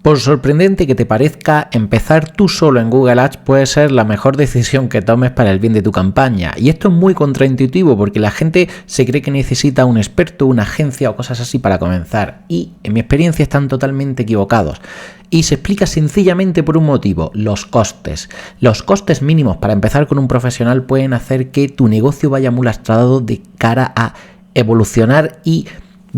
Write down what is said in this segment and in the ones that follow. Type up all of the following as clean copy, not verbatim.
Por sorprendente que te parezca, empezar tú solo en Google Ads puede ser la mejor decisión que tomes para el bien de tu campaña. Y esto es muy contraintuitivo porque la gente se cree que necesita un experto, una agencia o cosas así para comenzar. Y en mi experiencia están totalmente equivocados. Y se explica sencillamente por un motivo: los costes. Los costes mínimos para empezar con un profesional pueden hacer que tu negocio vaya muy lastrado de cara a evolucionar y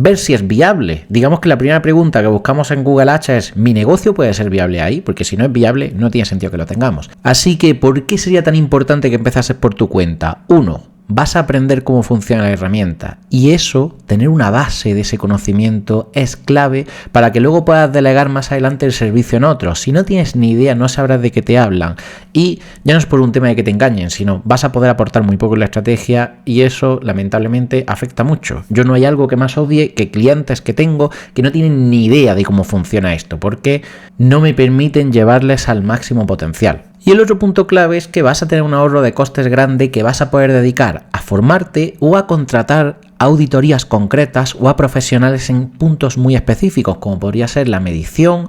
ver si es viable. Digamos que la primera pregunta que buscamos en Google Ads es: ¿mi negocio puede ser viable ahí? Porque si no es viable, no tiene sentido que lo tengamos. Así que, ¿por qué sería tan importante que empezases por tu cuenta? 1. Vas a aprender cómo funciona la herramienta y eso, tener una base de ese conocimiento es clave para que luego puedas delegar más adelante el servicio en otros. Si no tienes ni idea, no sabrás de qué te hablan y ya no es por un tema de que te engañen, sino vas a poder aportar muy poco en la estrategia y eso lamentablemente afecta mucho. Yo no hay algo que más odie que clientes que tengo que no tienen ni idea de cómo funciona esto porque no me permiten llevarles al máximo potencial. Y el otro punto clave es que vas a tener un ahorro de costes grande que vas a poder dedicar a formarte o a contratar auditorías concretas o a profesionales en puntos muy específicos, como podría ser la medición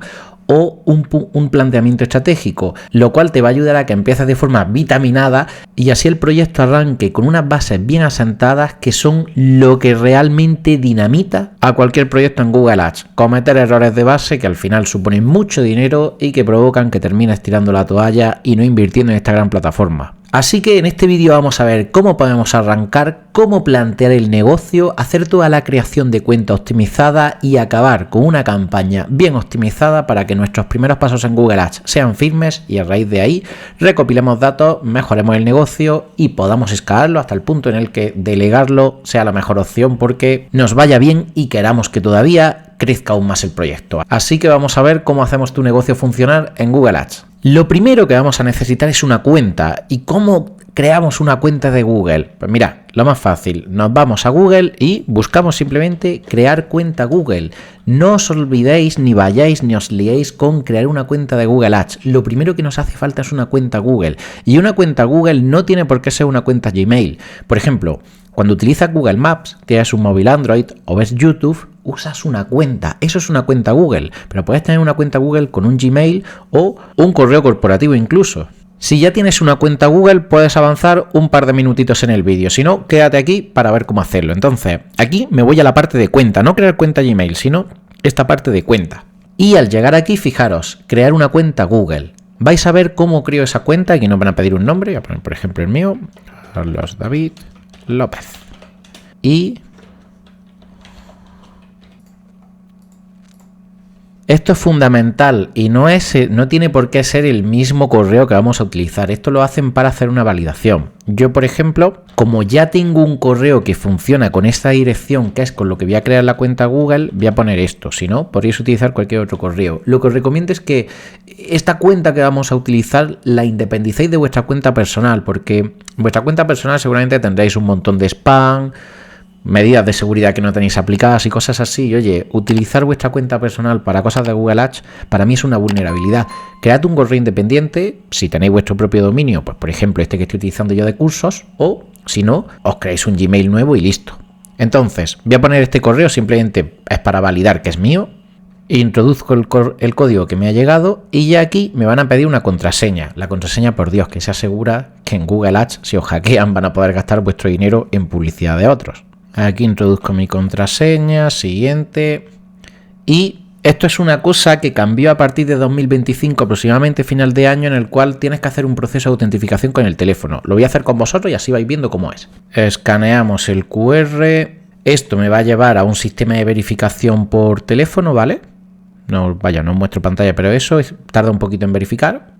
o un planteamiento estratégico, lo cual te va a ayudar a que empieces de forma vitaminada y así el proyecto arranque con unas bases bien asentadas que son lo que realmente dinamita a cualquier proyecto en Google Ads. Cometer errores de base que al final suponen mucho dinero y que provocan que termines tirando la toalla y no invirtiendo en esta gran plataforma. Así que en este vídeo vamos a ver cómo podemos arrancar, cómo plantear el negocio, hacer toda la creación de cuenta optimizada y acabar con una campaña bien optimizada para que nuestros primeros pasos en Google Ads sean firmes y a raíz de ahí recopilemos datos, mejoremos el negocio y podamos escalarlo hasta el punto en el que delegarlo sea la mejor opción porque nos vaya bien y queramos que todavía crezca aún más el proyecto. Así que vamos a ver cómo hacemos tu negocio funcionar en Google Ads. Lo primero que vamos a necesitar es una cuenta. ¿Y cómo creamos una cuenta de Google? Pues mira, lo más fácil, nos vamos a Google y buscamos simplemente crear cuenta Google. No os olvidéis ni vayáis ni os liéis con crear una cuenta de Google Ads. Lo primero que nos hace falta es una cuenta Google. Y una cuenta Google no tiene por qué ser una cuenta Gmail. Por ejemplo, cuando utilizas Google Maps, tienes un móvil Android o ves YouTube, usas una cuenta. Eso es una cuenta Google. Pero puedes tener una cuenta Google con un Gmail o un correo corporativo incluso. Si ya tienes una cuenta Google, puedes avanzar un par de minutitos en el vídeo. Si no, quédate aquí para ver cómo hacerlo. Entonces, aquí me voy a la parte de cuenta. No crear cuenta Gmail, sino esta parte de cuenta. Y al llegar aquí, fijaros, crear una cuenta Google. Vais a ver cómo creo esa cuenta. Aquí nos van a pedir un nombre. Voy a poner, por ejemplo, el mío. Carlos David López. Y esto es fundamental y no tiene por qué ser el mismo correo que vamos a utilizar. Esto lo hacen para hacer una validación. Yo, por ejemplo, como ya tengo un correo que funciona con esta dirección, que es con lo que voy a crear la cuenta Google, voy a poner esto. Si no, podréis utilizar cualquier otro correo. Lo que os recomiendo es que esta cuenta que vamos a utilizar la independicéis de vuestra cuenta personal, porque en vuestra cuenta personal seguramente tendréis un montón de spam, medidas de seguridad que no tenéis aplicadas y cosas así. Y oye, utilizar vuestra cuenta personal para cosas de Google Ads para mí es una vulnerabilidad. Cread un correo independiente si tenéis vuestro propio dominio, pues por ejemplo este que estoy utilizando yo de cursos, o si no, os creáis un Gmail nuevo y listo. Entonces, voy a poner este correo, simplemente es para validar que es mío. Introduzco el código que me ha llegado y ya aquí me van a pedir una contraseña. La contraseña, por Dios, que se asegura que en Google Ads, si os hackean, van a poder gastar vuestro dinero en publicidad de otros. Aquí introduzco mi contraseña, siguiente. Y esto es una cosa que cambió a partir de 2025, aproximadamente final de año, en el cual tienes que hacer un proceso de autentificación con el teléfono. Lo voy a hacer con vosotros y así vais viendo cómo es. Escaneamos el QR. Esto me va a llevar a un sistema de verificación por teléfono, ¿vale? No os muestro pantalla, pero eso tarda un poquito en verificar.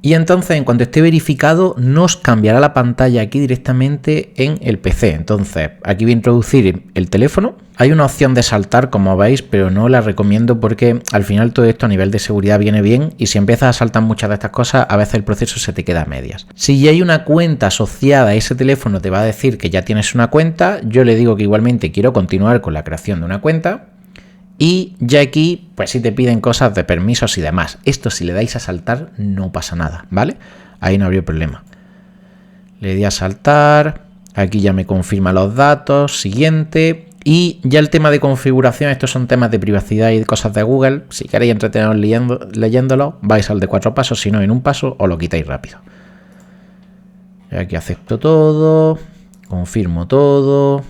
Y entonces, en cuanto esté verificado, nos cambiará la pantalla aquí directamente en el PC. Entonces, aquí voy a introducir el teléfono. Hay una opción de saltar, como veis, pero no la recomiendo porque al final todo esto a nivel de seguridad viene bien y si empiezas a saltar muchas de estas cosas, a veces el proceso se te queda a medias. Si ya hay una cuenta asociada a ese teléfono, te va a decir que ya tienes una cuenta. Yo le digo que igualmente quiero continuar con la creación de una cuenta. Y ya aquí, pues si te piden cosas de permisos y demás. Esto si le dais a saltar no pasa nada, ¿vale? Ahí no habría problema. Le di a saltar, aquí ya me confirma los datos, siguiente. Y ya el tema de configuración, estos son temas de privacidad y cosas de Google. Si queréis entreteneros leyéndolo, vais al de 4 pasos, si no en un paso, os lo quitáis rápido. Y aquí acepto todo, confirmo todo.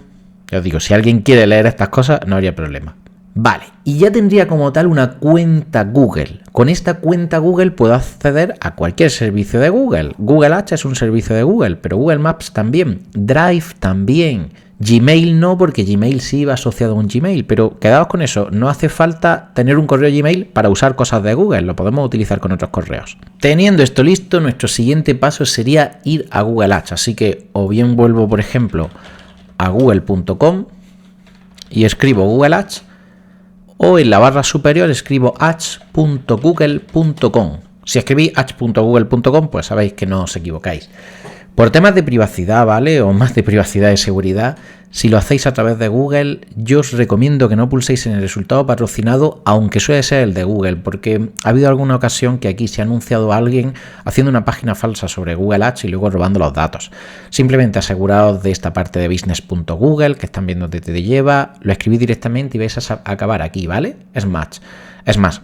Ya os digo, si alguien quiere leer estas cosas, no habría problema. Vale, y ya tendría como tal una cuenta Google. Con esta cuenta Google puedo acceder a cualquier servicio de Google. Google Ads es un servicio de Google, pero Google Maps también, Drive también. Gmail no, porque Gmail sí va asociado a un Gmail, pero quedaos con eso, no hace falta tener un correo Gmail para usar cosas de Google, lo podemos utilizar con otros correos. Teniendo esto listo, nuestro siguiente paso sería ir a Google Ads, así que o bien vuelvo, por ejemplo, a google.com y escribo Google Ads, o en la barra superior escribo ads.google.com. Si escribís ads.google.com, pues sabéis que no os equivocáis. Por temas de privacidad, ¿vale? O más de privacidad y seguridad, si lo hacéis a través de Google, yo os recomiendo que no pulséis en el resultado patrocinado, aunque suele ser el de Google, porque ha habido alguna ocasión que aquí se ha anunciado a alguien haciendo una página falsa sobre Google Ads y luego robando los datos. Simplemente aseguraos de esta parte de business.google, que están viendo dónde te lleva, lo escribís directamente y vais a acabar aquí, ¿vale? Es más,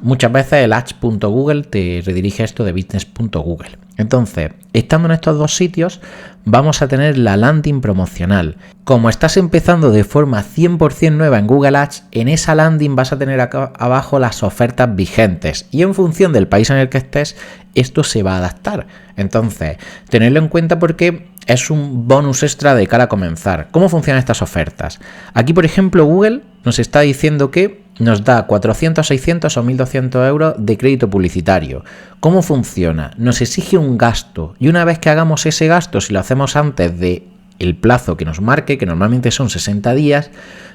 muchas veces el ads.google te redirige esto de business.google. Entonces, estando en estos dos sitios, vamos a tener la landing promocional. Como estás empezando de forma 100% nueva en Google Ads, en esa landing vas a tener acá abajo las ofertas vigentes y en función del país en el que estés, esto se va a adaptar. Entonces, tenedlo en cuenta porque es un bonus extra de cara a comenzar. ¿Cómo funcionan estas ofertas? Aquí, por ejemplo, Google nos está diciendo que nos da 400, 600 o 1.200 euros de crédito publicitario. ¿Cómo funciona? Nos exige un gasto y una vez que hagamos ese gasto, si lo hacemos antes de el plazo que nos marque, que normalmente son 60 días,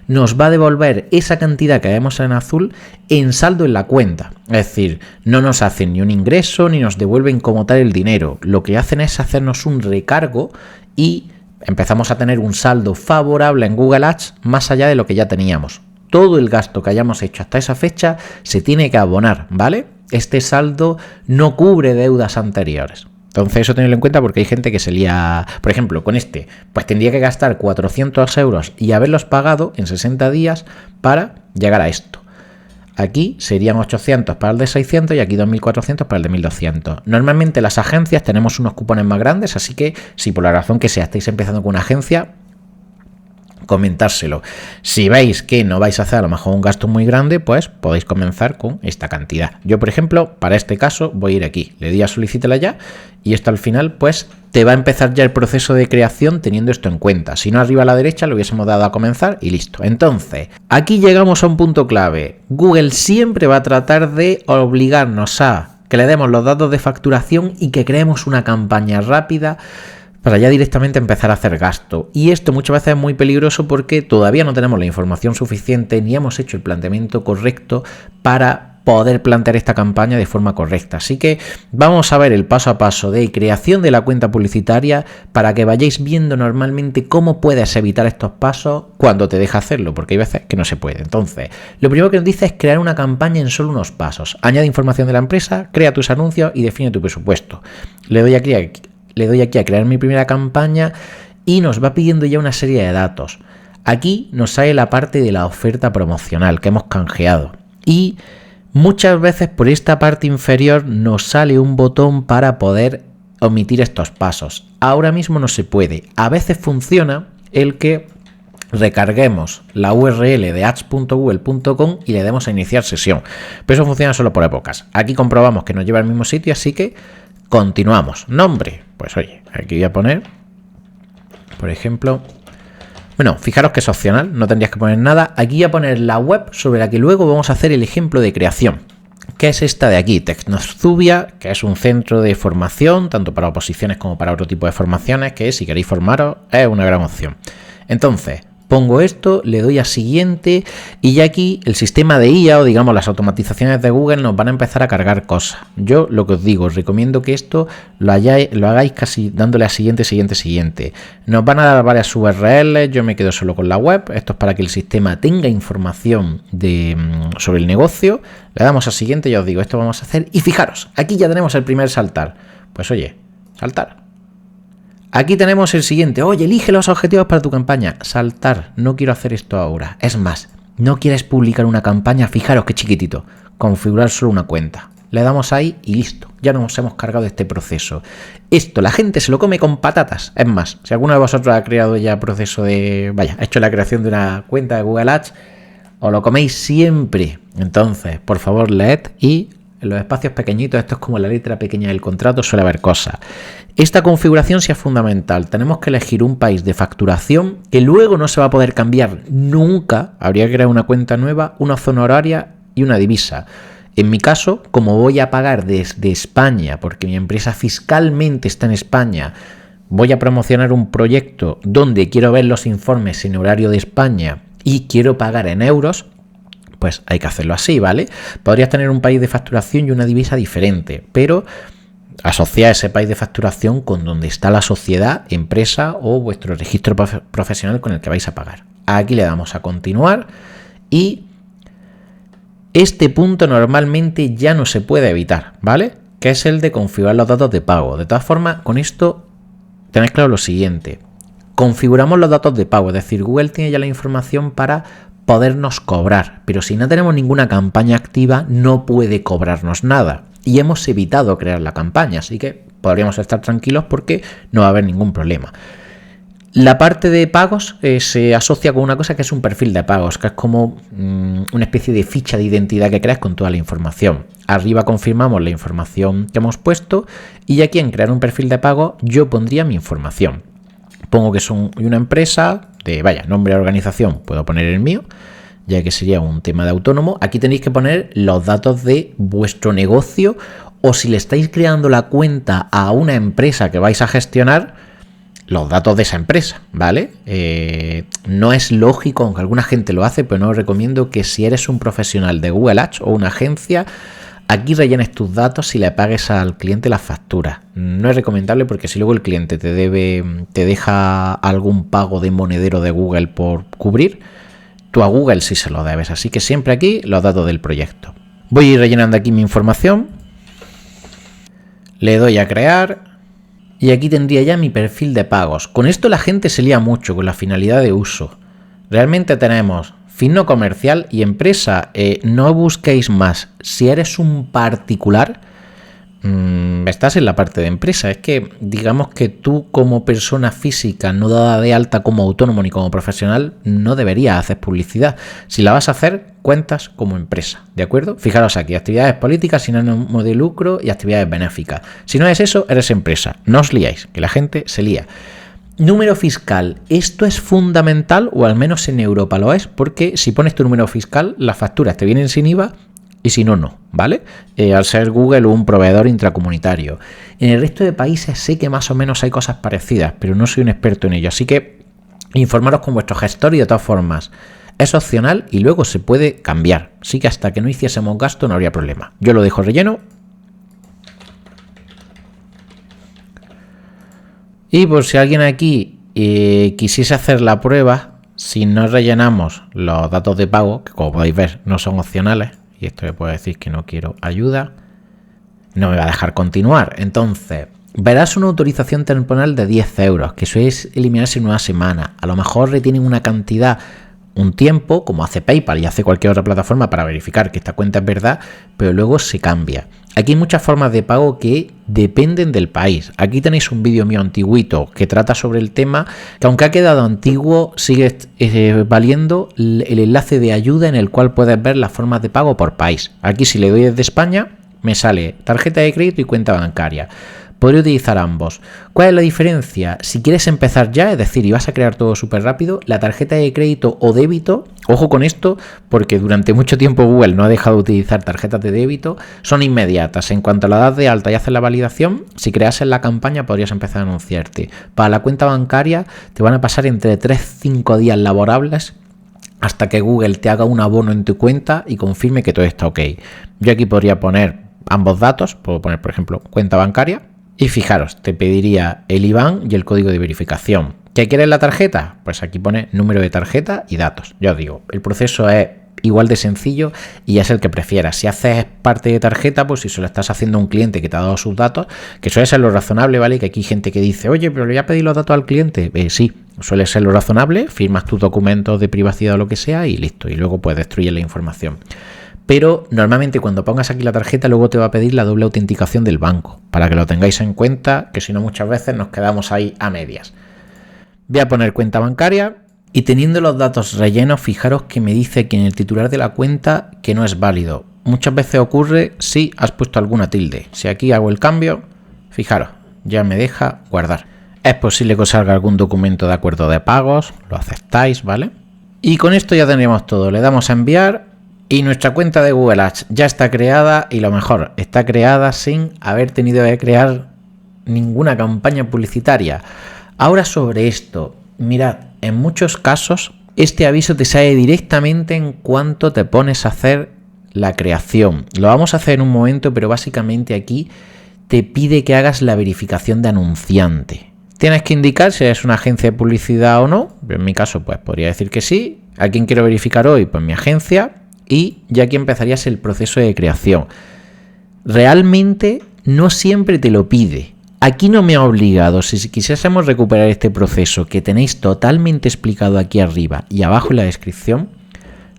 nos va a devolver esa cantidad que vemos en azul en saldo en la cuenta. Es decir, no nos hacen ni un ingreso ni nos devuelven como tal el dinero. Lo que hacen es hacernos un recargo y empezamos a tener un saldo favorable en Google Ads más allá de lo que ya teníamos. Todo el gasto que hayamos hecho hasta esa fecha se tiene que abonar, ¿vale? Este saldo no cubre deudas anteriores. Entonces eso tenedlo en cuenta porque hay gente que se lía, por ejemplo, con este, pues tendría que gastar 400 euros y haberlos pagado en 60 días para llegar a esto. Aquí serían 800 para el de 600 y aquí 2.400 para el de 1.200. Normalmente las agencias tenemos unos cupones más grandes, así que si por la razón que sea estáis empezando con una agencia, comentárselo. Si veis que no vais a hacer a lo mejor un gasto muy grande, pues podéis comenzar con esta cantidad. Yo, por ejemplo, para este caso voy a ir aquí, le doy a solicítela ya y esto al final pues te va a empezar ya el proceso de creación teniendo esto en cuenta. Si no, arriba a la derecha lo hubiésemos dado a comenzar y listo. Entonces, aquí llegamos a un punto clave. Google siempre va a tratar de obligarnos a que le demos los datos de facturación y que creemos una campaña rápida para ya directamente empezar a hacer gasto. Y esto muchas veces es muy peligroso porque todavía no tenemos la información suficiente ni hemos hecho el planteamiento correcto para poder plantear esta campaña de forma correcta. Así que vamos a ver el paso a paso de creación de la cuenta publicitaria para que vayáis viendo normalmente cómo puedes evitar estos pasos cuando te deja hacerlo, porque hay veces que no se puede. Entonces, lo primero que nos dice es crear una campaña en solo unos pasos. Añade información de la empresa, crea tus anuncios y define tu presupuesto. Le doy aquí a crear mi primera campaña y nos va pidiendo ya una serie de datos. Aquí nos sale la parte de la oferta promocional que hemos canjeado y muchas veces por esta parte inferior nos sale un botón para poder omitir estos pasos. Ahora mismo no se puede. A veces funciona el que recarguemos la URL de ads.google.com y le demos a iniciar sesión. Pero eso funciona solo por épocas. Aquí comprobamos que nos lleva al mismo sitio, así que continuamos. Nombre. Pues oye, aquí voy a poner, por ejemplo, bueno, fijaros que es opcional, no tendrías que poner nada. Aquí voy a poner la web sobre la que luego vamos a hacer el ejemplo de creación, que es esta de aquí, Tecnozubia, que es un centro de formación, tanto para oposiciones como para otro tipo de formaciones, que si queréis formaros es una gran opción. Entonces, pongo esto, le doy a siguiente y ya aquí el sistema de IA o digamos las automatizaciones de Google nos van a empezar a cargar cosas. Yo lo que os digo, os recomiendo que esto lo hagáis casi dándole a siguiente. Nos van a dar varias URLs, yo me quedo solo con la web. Esto es para que el sistema tenga información sobre el negocio. Le damos a siguiente, ya os digo, esto vamos a hacer y fijaros, aquí ya tenemos el primer saltar. Pues oye, saltar. Aquí tenemos el siguiente. Oye, elige los objetivos para tu campaña. Saltar. No quiero hacer esto ahora. Es más, no quieres publicar una campaña. Fijaros qué chiquitito. Configurar solo una cuenta. Le damos ahí y listo. Ya nos hemos cargado de este proceso. Esto la gente se lo come con patatas. Es más, si alguno de vosotros ha creado ya proceso de... ha hecho la creación de una cuenta de Google Ads, os lo coméis siempre. Entonces, por favor, leed y en los espacios pequeñitos, esto es como la letra pequeña del contrato, suele haber cosas. Esta configuración sí es fundamental. Tenemos que elegir un país de facturación que luego no se va a poder cambiar nunca. Habría que crear una cuenta nueva, una zona horaria y una divisa. En mi caso, como voy a pagar desde España, porque mi empresa fiscalmente está en España, voy a promocionar un proyecto donde quiero ver los informes en horario de España y quiero pagar en euros, pues hay que hacerlo así, ¿vale? Podrías tener un país de facturación y una divisa diferente, pero asociar ese país de facturación con donde está la sociedad, empresa o vuestro registro profesional con el que vais a pagar. Aquí le damos a continuar y este punto normalmente ya no se puede evitar, ¿vale? Que es el de configurar los datos de pago. De todas formas, con esto tenéis claro lo siguiente. Configuramos los datos de pago, es decir, Google tiene ya la información para podernos cobrar, pero si no tenemos ninguna campaña activa no puede cobrarnos nada y hemos evitado crear la campaña, así que podríamos estar tranquilos porque no va a haber ningún problema. La parte de pagos se asocia con una cosa que es un perfil de pagos, que es como una especie de ficha de identidad que creas con toda la información. Arriba confirmamos la información que hemos puesto y aquí en crear un perfil de pago yo pondría mi información. Pongo que soy una empresa de, nombre de organización, puedo poner el mío, ya que sería un tema de autónomo. Aquí tenéis que poner los datos de vuestro negocio o si le estáis creando la cuenta a una empresa que vais a gestionar, los datos de esa empresa, ¿vale? No es lógico, aunque alguna gente lo hace, pero no os recomiendo que si eres un profesional de Google Ads o una agencia, aquí rellenes tus datos y le pagues al cliente las facturas. No es recomendable porque si luego el cliente te deja algún pago de monedero de Google por cubrir, tú a Google sí se lo debes. Así que siempre aquí los datos del proyecto. Voy a ir rellenando aquí mi información. Le doy a crear. Y aquí tendría ya mi perfil de pagos. Con esto la gente se lía mucho con la finalidad de uso. Realmente tenemos fin no comercial y empresa. No busquéis más. Si eres un particular, estás en la parte de empresa. Es que digamos que tú como persona física no dada de alta como autónomo ni como profesional no deberías hacer publicidad. Si la vas a hacer, cuentas como empresa, ¿de acuerdo? Fijaros aquí, actividades políticas sin ánimo de lucro y actividades benéficas. Si no es eso, eres empresa. No os liáis, que la gente se lía. Número fiscal. Esto es fundamental, o al menos en Europa lo es, porque si pones tu número fiscal, las facturas te vienen sin IVA y si no, no, ¿vale? Al ser Google un proveedor intracomunitario. En el resto de países sé que más o menos hay cosas parecidas, pero no soy un experto en ello, así que informaros con vuestro gestor y de todas formas es opcional y luego se puede cambiar. Así que hasta que no hiciésemos gasto no habría problema. Yo lo dejo relleno. Y por si alguien aquí quisiese hacer la prueba, si no rellenamos los datos de pago, que como podéis ver no son opcionales, y esto me puede decir que no quiero ayuda, no me va a dejar continuar. Entonces, verás una autorización temporal de 10 euros, que suele eliminarse en una semana. A lo mejor retienen una cantidad, un tiempo, como hace PayPal y hace cualquier otra plataforma para verificar que esta cuenta es verdad, pero luego se cambia. Aquí hay muchas formas de pago que dependen del país. Aquí tenéis un vídeo mío antiguito que trata sobre el tema, que aunque ha quedado antiguo, sigue valiendo el enlace de ayuda en el cual puedes ver las formas de pago por país. Aquí si le doy desde España, me sale tarjeta de crédito y cuenta bancaria. Podría utilizar ambos. ¿Cuál es la diferencia? Si quieres empezar ya, es decir, y vas a crear todo súper rápido, la tarjeta de crédito o débito, ojo con esto, porque durante mucho tiempo Google no ha dejado de utilizar tarjetas de débito, son inmediatas. En cuanto la das de alta y haces la validación, si creas la campaña podrías empezar a anunciarte. Para la cuenta bancaria te van a pasar entre 3-5 días laborables hasta que Google te haga un abono en tu cuenta y confirme que todo está ok. Yo aquí podría poner ambos datos, puedo poner por ejemplo cuenta bancaria. Y fijaros, te pediría el IBAN y el código de verificación. ¿Qué quieres la tarjeta? Pues aquí pone número de tarjeta y datos. Ya os digo, el proceso es igual de sencillo y es el que prefieras. Si haces parte de tarjeta, pues si se lo estás haciendo a un cliente que te ha dado sus datos, que suele ser lo razonable, ¿vale? Que aquí hay gente que dice, oye, pero le voy a pedir los datos al cliente. Sí, suele ser lo razonable, firmas tus documentos de privacidad o lo que sea y listo, y luego puedes destruir la información. Pero normalmente cuando pongas aquí la tarjeta luego te va a pedir la doble autenticación del banco, para que lo tengáis en cuenta, que si no muchas veces nos quedamos ahí a medias. Voy a poner cuenta bancaria y teniendo los datos rellenos, fijaros que me dice aquí en el titular de la cuenta que no es válido. Muchas veces ocurre si has puesto alguna tilde. Si aquí hago el cambio, fijaros, ya me deja guardar. Es posible que os salga algún documento de acuerdo de pagos, lo aceptáis, ¿vale? Y con esto ya tendríamos todo. Le damos a enviar. Y nuestra cuenta de Google Ads ya está creada y lo mejor, está creada sin haber tenido que crear ninguna campaña publicitaria. Ahora sobre esto, mirad, en muchos casos este aviso te sale directamente en cuanto te pones a hacer la creación. Lo vamos a hacer en un momento, pero básicamente aquí te pide que hagas la verificación de anunciante. Tienes que indicar si es una agencia de publicidad o no. En mi caso, pues podría decir que sí. ¿A quién quiero verificar hoy? Pues mi agencia. Y ya aquí empezarías el proceso de creación. Realmente no siempre te lo pide. Aquí no me ha obligado. Si quisiésemos recuperar este proceso que tenéis totalmente explicado aquí arriba y abajo en la descripción,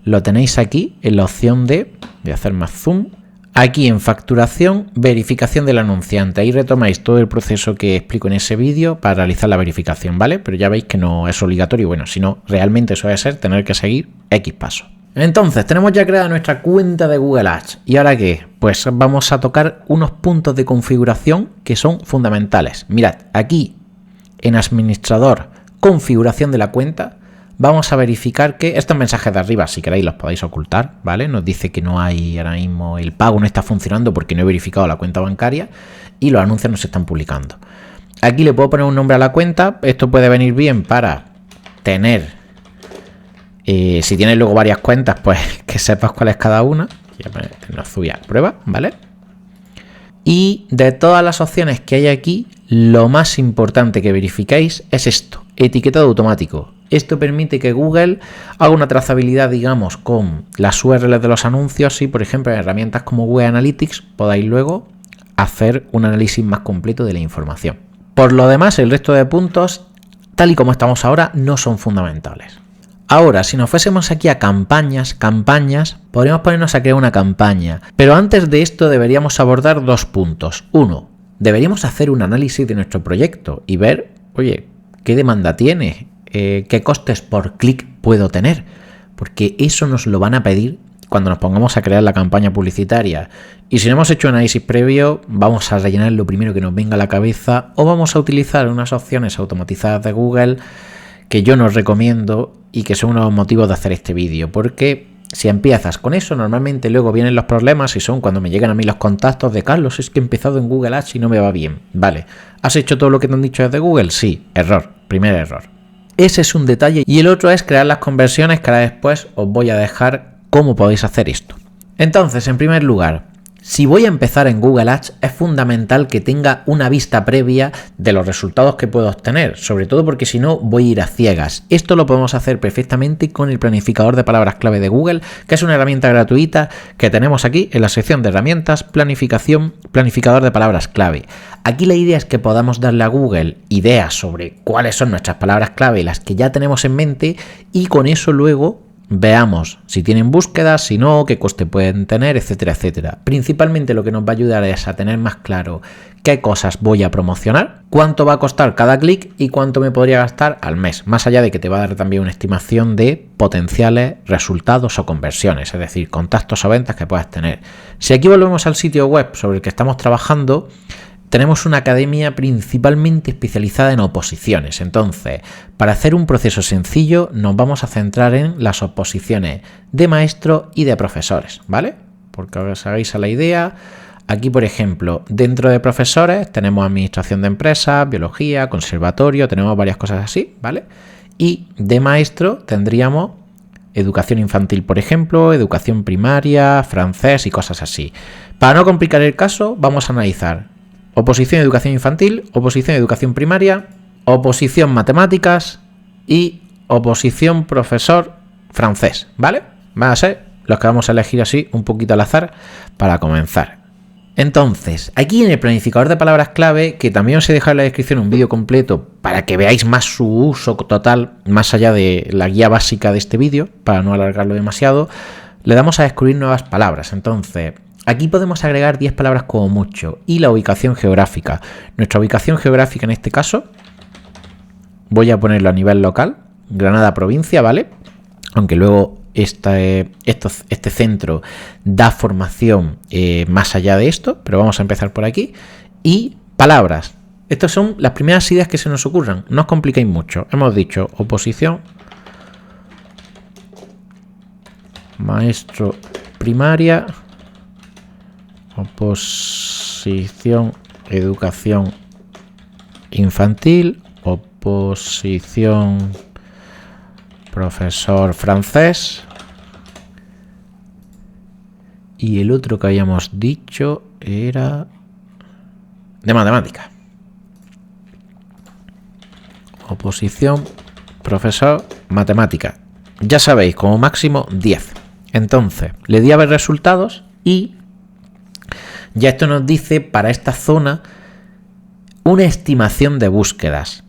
lo tenéis aquí en la opción de, voy a hacer más zoom, aquí en facturación, verificación del anunciante. Ahí retomáis todo el proceso que explico en ese vídeo para realizar la verificación, ¿vale? Pero ya veis que no es obligatorio. Bueno, si no, realmente suele ser tener que seguir X pasos. Entonces, tenemos ya creada nuestra cuenta de Google Ads. ¿Y ahora qué? Pues vamos a tocar unos puntos de configuración que son fundamentales. Mirad, aquí en administrador, configuración de la cuenta, vamos a verificar que estos mensajes de arriba, si queréis, los podéis ocultar, ¿vale? Nos dice que no hay ahora mismo, el pago no está funcionando porque no he verificado la cuenta bancaria y los anuncios no se están publicando. Aquí le puedo poner un nombre a la cuenta. Esto puede venir bien para tener... si tienes luego varias cuentas, pues que sepas cuál es cada una. Nos subí a prueba, ¿vale? Y de todas las opciones que hay aquí, lo más importante que verificáis es esto, etiquetado automático. Esto permite que Google haga una trazabilidad, digamos, con las URLs de los anuncios y, por ejemplo, en herramientas como Google Analytics podáis luego hacer un análisis más completo de la información. Por lo demás, el resto de puntos, tal y como estamos ahora, no son fundamentales. Ahora, si nos fuésemos aquí a campañas, podríamos ponernos a crear una campaña. Pero antes de esto deberíamos abordar dos puntos. Uno, deberíamos hacer un análisis de nuestro proyecto y ver, oye, ¿qué demanda tiene? ¿Qué costes por clic puedo tener? Porque eso nos lo van a pedir cuando nos pongamos a crear la campaña publicitaria. Y si no hemos hecho un análisis previo, vamos a rellenar lo primero que nos venga a la cabeza o vamos a utilizar unas opciones automatizadas de Google que yo no os recomiendo y que son uno de los motivos de hacer este vídeo, porque si empiezas con eso, normalmente luego vienen los problemas y son cuando me llegan a mí los contactos de Carlos, es que he empezado en Google Ads y no me va bien. Vale, ¿has hecho todo lo que te han dicho desde Google? Sí, error, primer error. Ese es un detalle y el otro es crear las conversiones, que ahora después os voy a dejar cómo podéis hacer esto. Entonces, en primer lugar, si voy a empezar en Google Ads, es fundamental que tenga una vista previa de los resultados que puedo obtener, sobre todo porque si no voy a ir a ciegas. Esto lo podemos hacer perfectamente con el planificador de palabras clave de Google, que es una herramienta gratuita que tenemos aquí en la sección de herramientas, planificación, planificador de palabras clave. Aquí la idea es que podamos darle a Google ideas sobre cuáles son nuestras palabras clave, las que ya tenemos en mente, y con eso luego veamos si tienen búsquedas, si no, qué coste pueden tener, etcétera, etcétera. Principalmente lo que nos va a ayudar es a tener más claro qué cosas voy a promocionar, cuánto va a costar cada clic y cuánto me podría gastar al mes. Más allá de que te va a dar también una estimación de potenciales resultados o conversiones, es decir, contactos o ventas que puedas tener. Si aquí volvemos al sitio web sobre el que estamos trabajando, tenemos una academia principalmente especializada en oposiciones. Entonces, para hacer un proceso sencillo, nos vamos a centrar en las oposiciones de maestro y de profesores, ¿vale? Porque os hagáis a la idea, aquí, por ejemplo, dentro de profesores tenemos administración de empresas, biología, conservatorio, tenemos varias cosas así, ¿vale? Y de maestro tendríamos educación infantil, por ejemplo, educación primaria, francés y cosas así. Para no complicar el caso, vamos a analizar oposición educación infantil, oposición educación primaria, oposición matemáticas y oposición profesor francés, ¿vale? Van a ser los que vamos a elegir así un poquito al azar para comenzar. Entonces, aquí en el planificador de palabras clave, que también os he dejado en la descripción un vídeo completo para que veáis más su uso total, más allá de la guía básica de este vídeo, para no alargarlo demasiado, le damos a descubrir nuevas palabras. Entonces, aquí podemos agregar 10 palabras como mucho y la ubicación geográfica. Nuestra ubicación geográfica en este caso, voy a ponerlo a nivel local, Granada provincia, ¿vale? Aunque luego este centro da formación más allá de esto, pero vamos a empezar por aquí. Y palabras. Estas son las primeras ideas que se nos ocurran. No os compliquéis mucho. Hemos dicho oposición, maestro primaria, oposición, educación infantil, oposición, profesor francés. Y el otro que habíamos dicho era de matemática. Oposición, profesor, matemática. Ya sabéis, como máximo 10. Entonces, le di a ver resultados y ya esto nos dice para esta zona una estimación de búsquedas.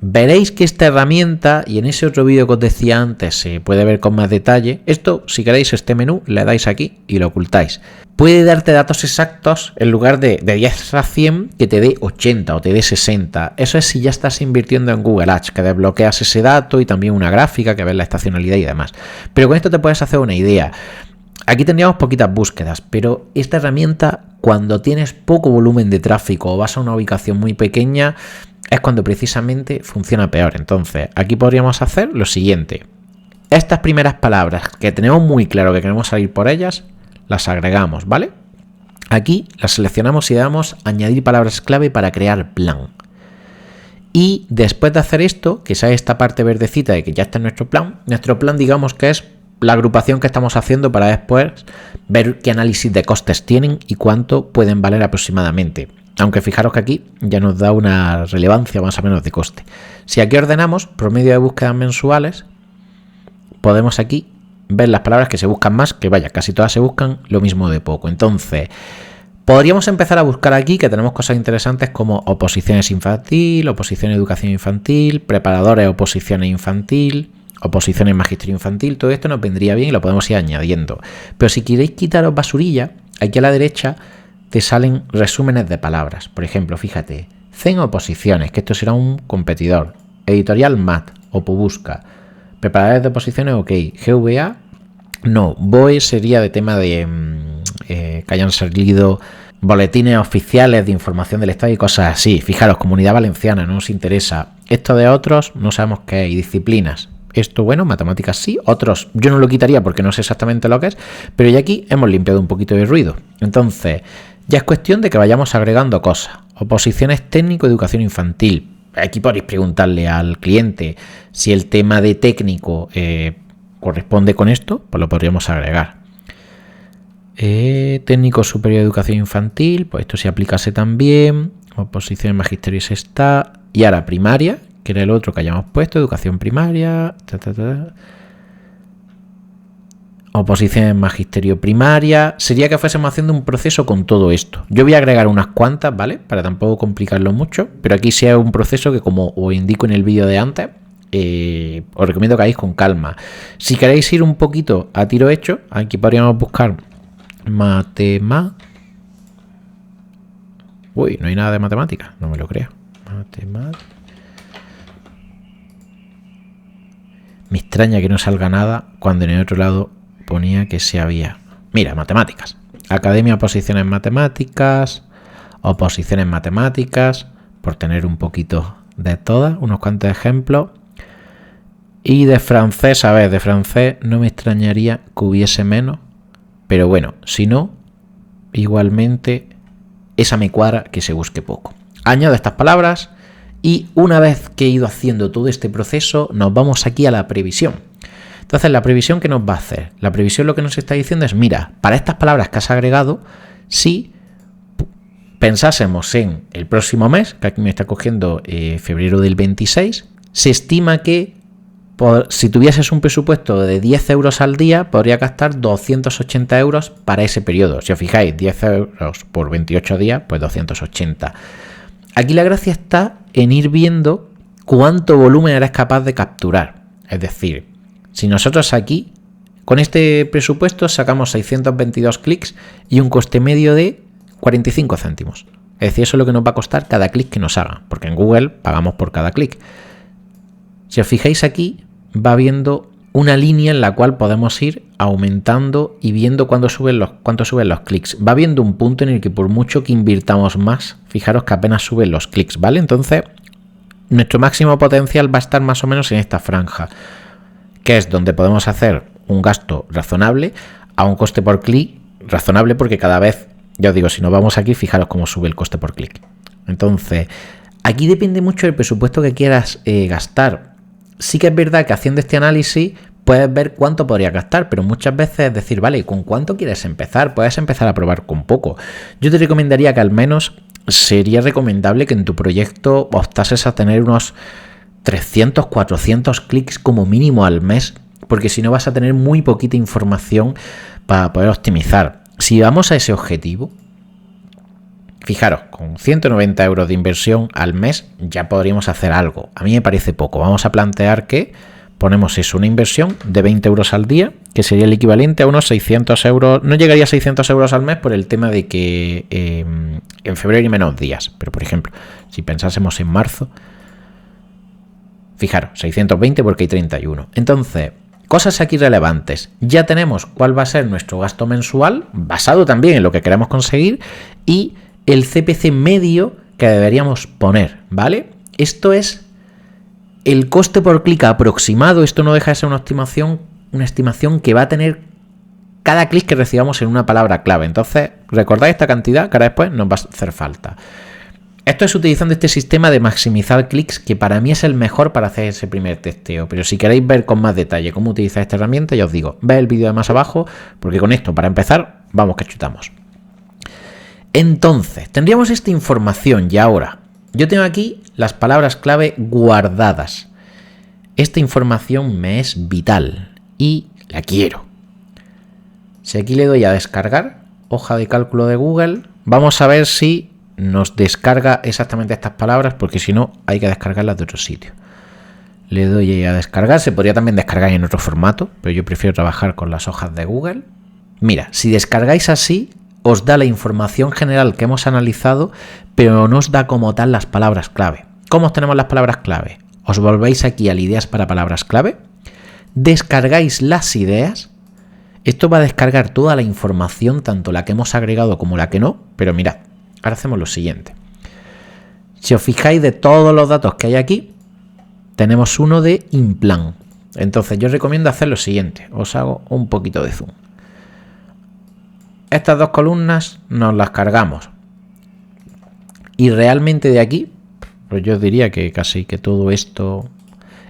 Veréis que esta herramienta, y en ese otro vídeo que os decía antes se puede ver con más detalle, esto si queréis este menú le dais aquí y lo ocultáis. Puede darte datos exactos en lugar de 10 a 100 que te dé 80 o te dé 60. Eso es si ya estás invirtiendo en Google Ads, que desbloqueas ese dato y también una gráfica que ves la estacionalidad y demás. Pero con esto te puedes hacer una idea. Aquí tendríamos poquitas búsquedas, pero esta herramienta cuando tienes poco volumen de tráfico o vas a una ubicación muy pequeña es cuando precisamente funciona peor. Entonces, aquí podríamos hacer lo siguiente. Estas primeras palabras que tenemos muy claro que queremos salir por ellas, las agregamos, ¿vale? Aquí las seleccionamos y damos añadir palabras clave para crear plan. Y después de hacer esto, que sea esta parte verdecita de que ya está en nuestro plan digamos que es la agrupación que estamos haciendo para después ver qué análisis de costes tienen y cuánto pueden valer aproximadamente. Aunque fijaros que aquí ya nos da una relevancia más o menos de coste. Si aquí ordenamos promedio de búsquedas mensuales, podemos aquí ver las palabras que se buscan más, que vaya, casi todas se buscan lo mismo de poco. Entonces, podríamos empezar a buscar aquí, que tenemos cosas interesantes como oposiciones infantil, oposición educación infantil, preparadores oposiciones infantil, oposiciones magisterio infantil. Todo esto nos vendría bien y lo podemos ir añadiendo. Pero si queréis quitaros basurilla, aquí a la derecha te salen resúmenes de palabras. Por ejemplo, fíjate, CEN oposiciones, que esto será un competidor. Editorial MAT, Opobusca. Preparadores de oposiciones, ok. GVA, no. BOE sería de tema de que hayan salido boletines oficiales de información del Estado y cosas así. Fijaros, Comunidad Valenciana, no nos interesa. Esto de otros, no sabemos qué es. Y disciplinas. Esto, bueno, matemáticas sí, otros yo no lo quitaría porque no sé exactamente lo que es, pero ya aquí hemos limpiado un poquito de ruido. Entonces, ya es cuestión de que vayamos agregando cosas. Oposiciones técnico, educación infantil. Aquí podéis preguntarle al cliente si el tema de técnico corresponde con esto, pues lo podríamos agregar. Técnico superior de educación infantil, pues esto se aplicase también. Oposiciones magisterio se está. Y ahora primaria, que era el otro que hayamos puesto, educación primaria. Oposición en magisterio primaria. Sería que fuésemos haciendo un proceso con todo esto. Yo voy a agregar unas cuantas, ¿vale? Para tampoco complicarlo mucho. Pero aquí sea un proceso que, como os indico en el vídeo de antes, os recomiendo que hagáis con calma. Si queréis ir un poquito a tiro hecho, aquí podríamos buscar Uy, no hay nada de matemáticas. No me lo creo. Me extraña que no salga nada cuando en el otro lado ponía que sí había. Mira, matemáticas. Academia oposiciones matemáticas, oposiciones matemáticas, por tener un poquito de todas, unos cuantos ejemplos. Y de francés, a ver, de francés no me extrañaría que hubiese menos, pero bueno, si no, igualmente esa me cuadra que se busque poco. Añado estas palabras y una vez que he ido haciendo todo este proceso, nos vamos aquí a la previsión. Entonces, la previsión, ¿qué nos va a hacer? La previsión lo que nos está diciendo es, mira, para estas palabras que has agregado, si pensásemos en el próximo mes, que aquí me está cogiendo febrero del 26, se estima que Si tuvieses un presupuesto de 10 euros al día, podría gastar 280 euros para ese periodo. Si os fijáis, 10 euros por 28 días, pues 280. Aquí la gracia está en ir viendo cuánto volumen eres capaz de capturar. Es decir, si nosotros aquí, con este presupuesto, sacamos 622 clics y un coste medio de 45 céntimos. Es decir, eso es lo que nos va a costar cada clic que nos haga, porque en Google pagamos por cada clic. Si os fijáis aquí, va viendo una línea en la cual podemos ir aumentando y viendo cuánto suben los clics. Va viendo un punto en el que por mucho que invirtamos más, fijaros que apenas suben los clics, ¿vale? Entonces, nuestro máximo potencial va a estar más o menos en esta franja, que es donde podemos hacer un gasto razonable a un coste por clic razonable, porque cada vez, ya os digo, si nos vamos aquí, fijaros cómo sube el coste por clic. Entonces, aquí depende mucho del presupuesto que quieras gastar. Sí que es verdad que haciendo este análisis puedes ver cuánto podrías gastar, pero muchas veces es decir, vale, ¿con cuánto quieres empezar? Puedes empezar a probar con poco. Yo te recomendaría que al menos sería recomendable que en tu proyecto optases a tener unos 300, 400 clics como mínimo al mes, porque si no vas a tener muy poquita información para poder optimizar. Si vamos a ese objetivo, fijaros, con 190 euros de inversión al mes ya podríamos hacer algo. A mí me parece poco. Vamos a plantear que ponemos eso, una inversión de 20 euros al día, que sería el equivalente a unos 600 euros. No llegaría a 600 euros al mes por el tema de que en febrero hay menos días. Pero, por ejemplo, si pensásemos en marzo, fijaros, 620 porque hay 31. Entonces, cosas aquí relevantes. Ya tenemos cuál va a ser nuestro gasto mensual, basado también en lo que queremos conseguir, y el CPC medio que deberíamos poner, ¿vale? Esto es el coste por clic aproximado. Esto no deja de ser una estimación que va a tener cada clic que recibamos en una palabra clave. Entonces, recordad esta cantidad que ahora después nos va a hacer falta. Esto es utilizando este sistema de maximizar clics, que para mí es el mejor para hacer ese primer testeo. Pero si queréis ver con más detalle cómo utilizar esta herramienta, ya os digo, ve el vídeo de más abajo, porque con esto, para empezar, vamos que chutamos. Entonces, tendríamos esta información y ahora yo tengo aquí las palabras clave guardadas. Esta información me es vital y la quiero. Si aquí le doy a descargar, hoja de cálculo de Google, vamos a ver si nos descarga exactamente estas palabras, porque si no hay que descargarlas de otro sitio. Le doy a descargar, se podría también descargar en otro formato, pero yo prefiero trabajar con las hojas de Google. Mira, si descargáis así, os da la información general que hemos analizado, pero no os da como tal las palabras clave. ¿Cómo obtenemos las palabras clave? Os volvéis aquí a ideas para palabras clave, descargáis las ideas. Esto va a descargar toda la información, tanto la que hemos agregado como la que no, pero mirad, ahora hacemos lo siguiente. Si os fijáis, de todos los datos que hay aquí, tenemos uno de Implan. Entonces yo os recomiendo hacer lo siguiente. Os hago un poquito de zoom. Estas dos columnas nos las cargamos. Y realmente de aquí, pues yo diría que casi que todo esto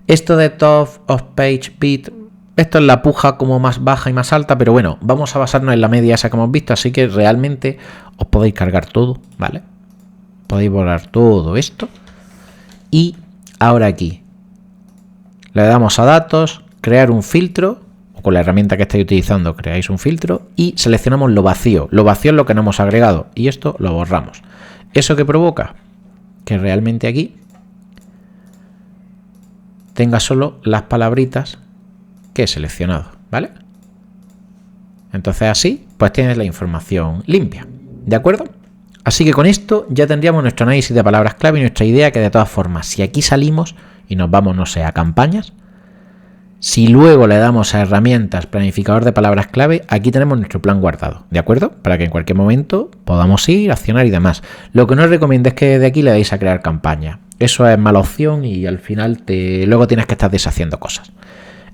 de top of page bit, esto es la puja como más baja y más alta, pero bueno, vamos a basarnos en la media esa que hemos visto, así que realmente os podéis cargar todo, ¿vale? Podéis borrar todo esto. Y ahora aquí le damos a datos, crear un filtro, o con la herramienta que estáis utilizando creáis un filtro y seleccionamos lo vacío. Lo vacío es lo que no hemos agregado y esto lo borramos. ¿Eso qué provoca? Que realmente aquí tenga solo las palabritas que he seleccionado, ¿vale? Entonces así, pues tienes la información limpia, ¿de acuerdo? Así que con esto ya tendríamos nuestro análisis de palabras clave y nuestra idea, que de todas formas, si aquí salimos y nos vamos, no sé, a campañas, si luego le damos a herramientas, planificador de palabras clave, aquí tenemos nuestro plan guardado, ¿de acuerdo? Para que en cualquier momento podamos ir, accionar y demás. Lo que no os recomiendo es que desde aquí le deis a crear campaña. Eso es mala opción y al final luego tienes que estar deshaciendo cosas.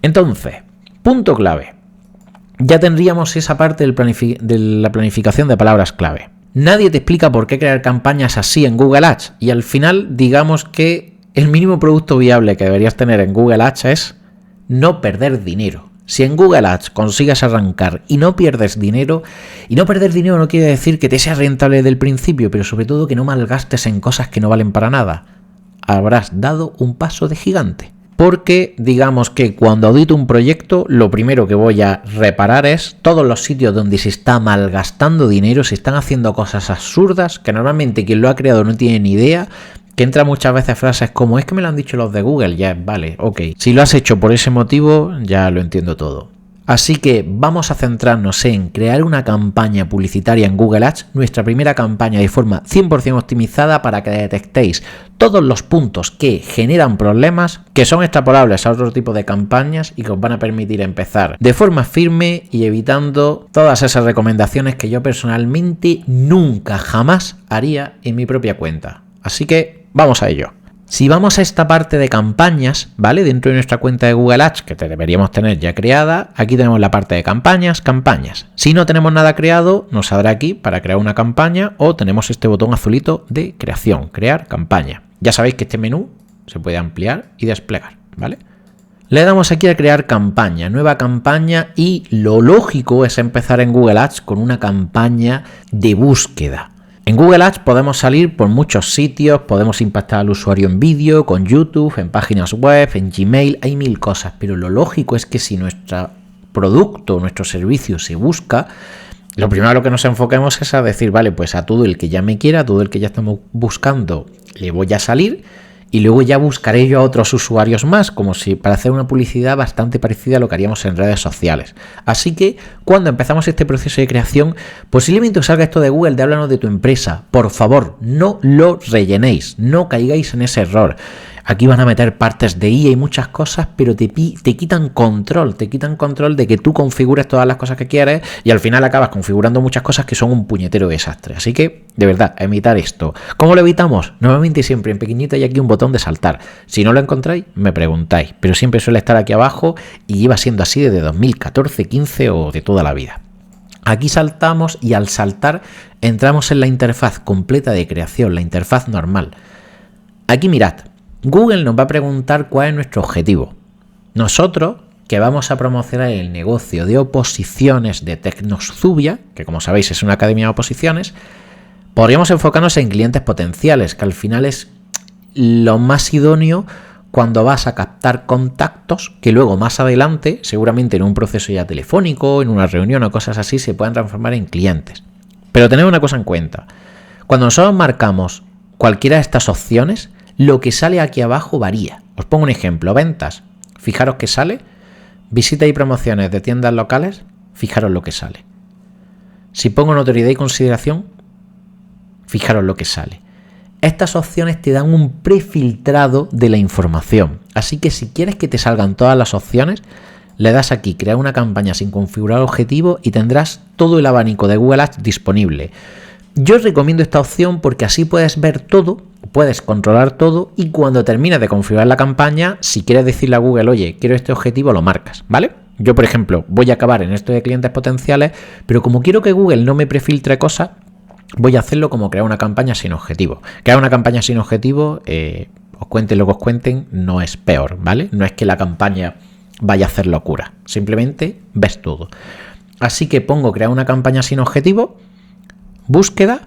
Entonces, punto clave. Ya tendríamos esa parte de la planificación de palabras clave. Nadie te explica por qué crear campañas así en Google Ads y al final digamos que el mínimo producto viable que deberías tener en Google Ads es no perder dinero. Si en Google Ads consigues arrancar y no pierdes dinero, y no perder dinero no quiere decir que te sea rentable desde el principio, pero sobre todo que no malgastes en cosas que no valen para nada, habrás dado un paso de gigante. porque digamos que cuando audito un proyecto, lo primero que voy a reparar es todos los sitios donde se está malgastando dinero, se están haciendo cosas absurdas, que normalmente quien lo ha creado no tiene ni idea, que entra muchas veces frases como, es que me lo han dicho los de Google, ya, vale, ok. Si lo has hecho por ese motivo, ya lo entiendo todo. Así que vamos a centrarnos en crear una campaña publicitaria en Google Ads, nuestra primera campaña de forma 100% optimizada para que detectéis todos los puntos que generan problemas, que son extrapolables a otro tipo de campañas y que os van a permitir empezar de forma firme y evitando todas esas recomendaciones que yo personalmente nunca jamás haría en mi propia cuenta. Así que vamos a ello. Si vamos a esta parte de campañas, ¿vale? Dentro de nuestra cuenta de Google Ads, que deberíamos tener ya creada, aquí tenemos la parte de campañas. Si no tenemos nada creado, nos saldrá aquí para crear una campaña o tenemos este botón azulito de creación, crear campaña. Ya sabéis que este menú se puede ampliar y desplegar, ¿vale? Le damos aquí a crear campaña, nueva campaña y lo lógico es empezar en Google Ads con una campaña de búsqueda. En Google Ads podemos salir por muchos sitios, podemos impactar al usuario en vídeo, con YouTube, en páginas web, en Gmail, hay 1000 cosas, pero lo lógico es que si nuestro producto, nuestro servicio se busca, lo primero a lo que nos enfoquemos es a decir, vale, pues a todo el que ya me quiera, a todo el que ya estamos buscando, le voy a salir y luego ya buscaré yo a otros usuarios más, como si para hacer una publicidad bastante parecida a lo que haríamos en redes sociales. Así que cuando empezamos este proceso de creación, posiblemente os salga esto de Google de háblanos de tu empresa. Por favor, no lo rellenéis, no caigáis en ese error. Aquí van a meter partes de IA y muchas cosas, pero te quitan control de que tú configures todas las cosas que quieres y al final acabas configurando muchas cosas que son un puñetero desastre. Así que, de verdad, evitar esto. ¿Cómo lo evitamos? Normalmente siempre en pequeñito hay aquí un botón de saltar. Si no lo encontráis, me preguntáis, pero siempre suele estar aquí abajo y lleva siendo así desde 2014, 15 o de toda la vida. Aquí saltamos y al saltar entramos en la interfaz completa de creación, la interfaz normal. Aquí mirad. Google nos va a preguntar cuál es nuestro objetivo. Nosotros, que vamos a promocionar el negocio de oposiciones de Tecnoxubia, que como sabéis es una academia de oposiciones, podríamos enfocarnos en clientes potenciales, que al final es lo más idóneo cuando vas a captar contactos que luego más adelante, seguramente en un proceso ya telefónico, en una reunión o cosas así, se puedan transformar en clientes. Pero tened una cosa en cuenta. Cuando nosotros marcamos cualquiera de estas opciones, lo que sale aquí abajo varía. Os pongo un ejemplo, ventas. Fijaros que sale. Visita y promociones de tiendas locales. Fijaros lo que sale. Si pongo notoriedad y consideración, fijaros lo que sale. Estas opciones te dan un prefiltrado de la información. Así que si quieres que te salgan todas las opciones, le das aquí, crear una campaña sin configurar objetivo y tendrás todo el abanico de Google Ads disponible. Yo os recomiendo esta opción porque así puedes ver todo, puedes controlar todo y cuando termines de configurar la campaña, si quieres decirle a Google, oye, quiero este objetivo, lo marcas, ¿vale? Yo, por ejemplo, voy a acabar en esto de clientes potenciales, pero como quiero que Google no me prefiltre cosas, voy a hacerlo como crear una campaña sin objetivo. Crear una campaña sin objetivo, os cuenten lo que os cuenten, no es peor, ¿vale? No es que la campaña vaya a hacer locura, simplemente ves todo. Así que pongo crear una campaña sin objetivo, búsqueda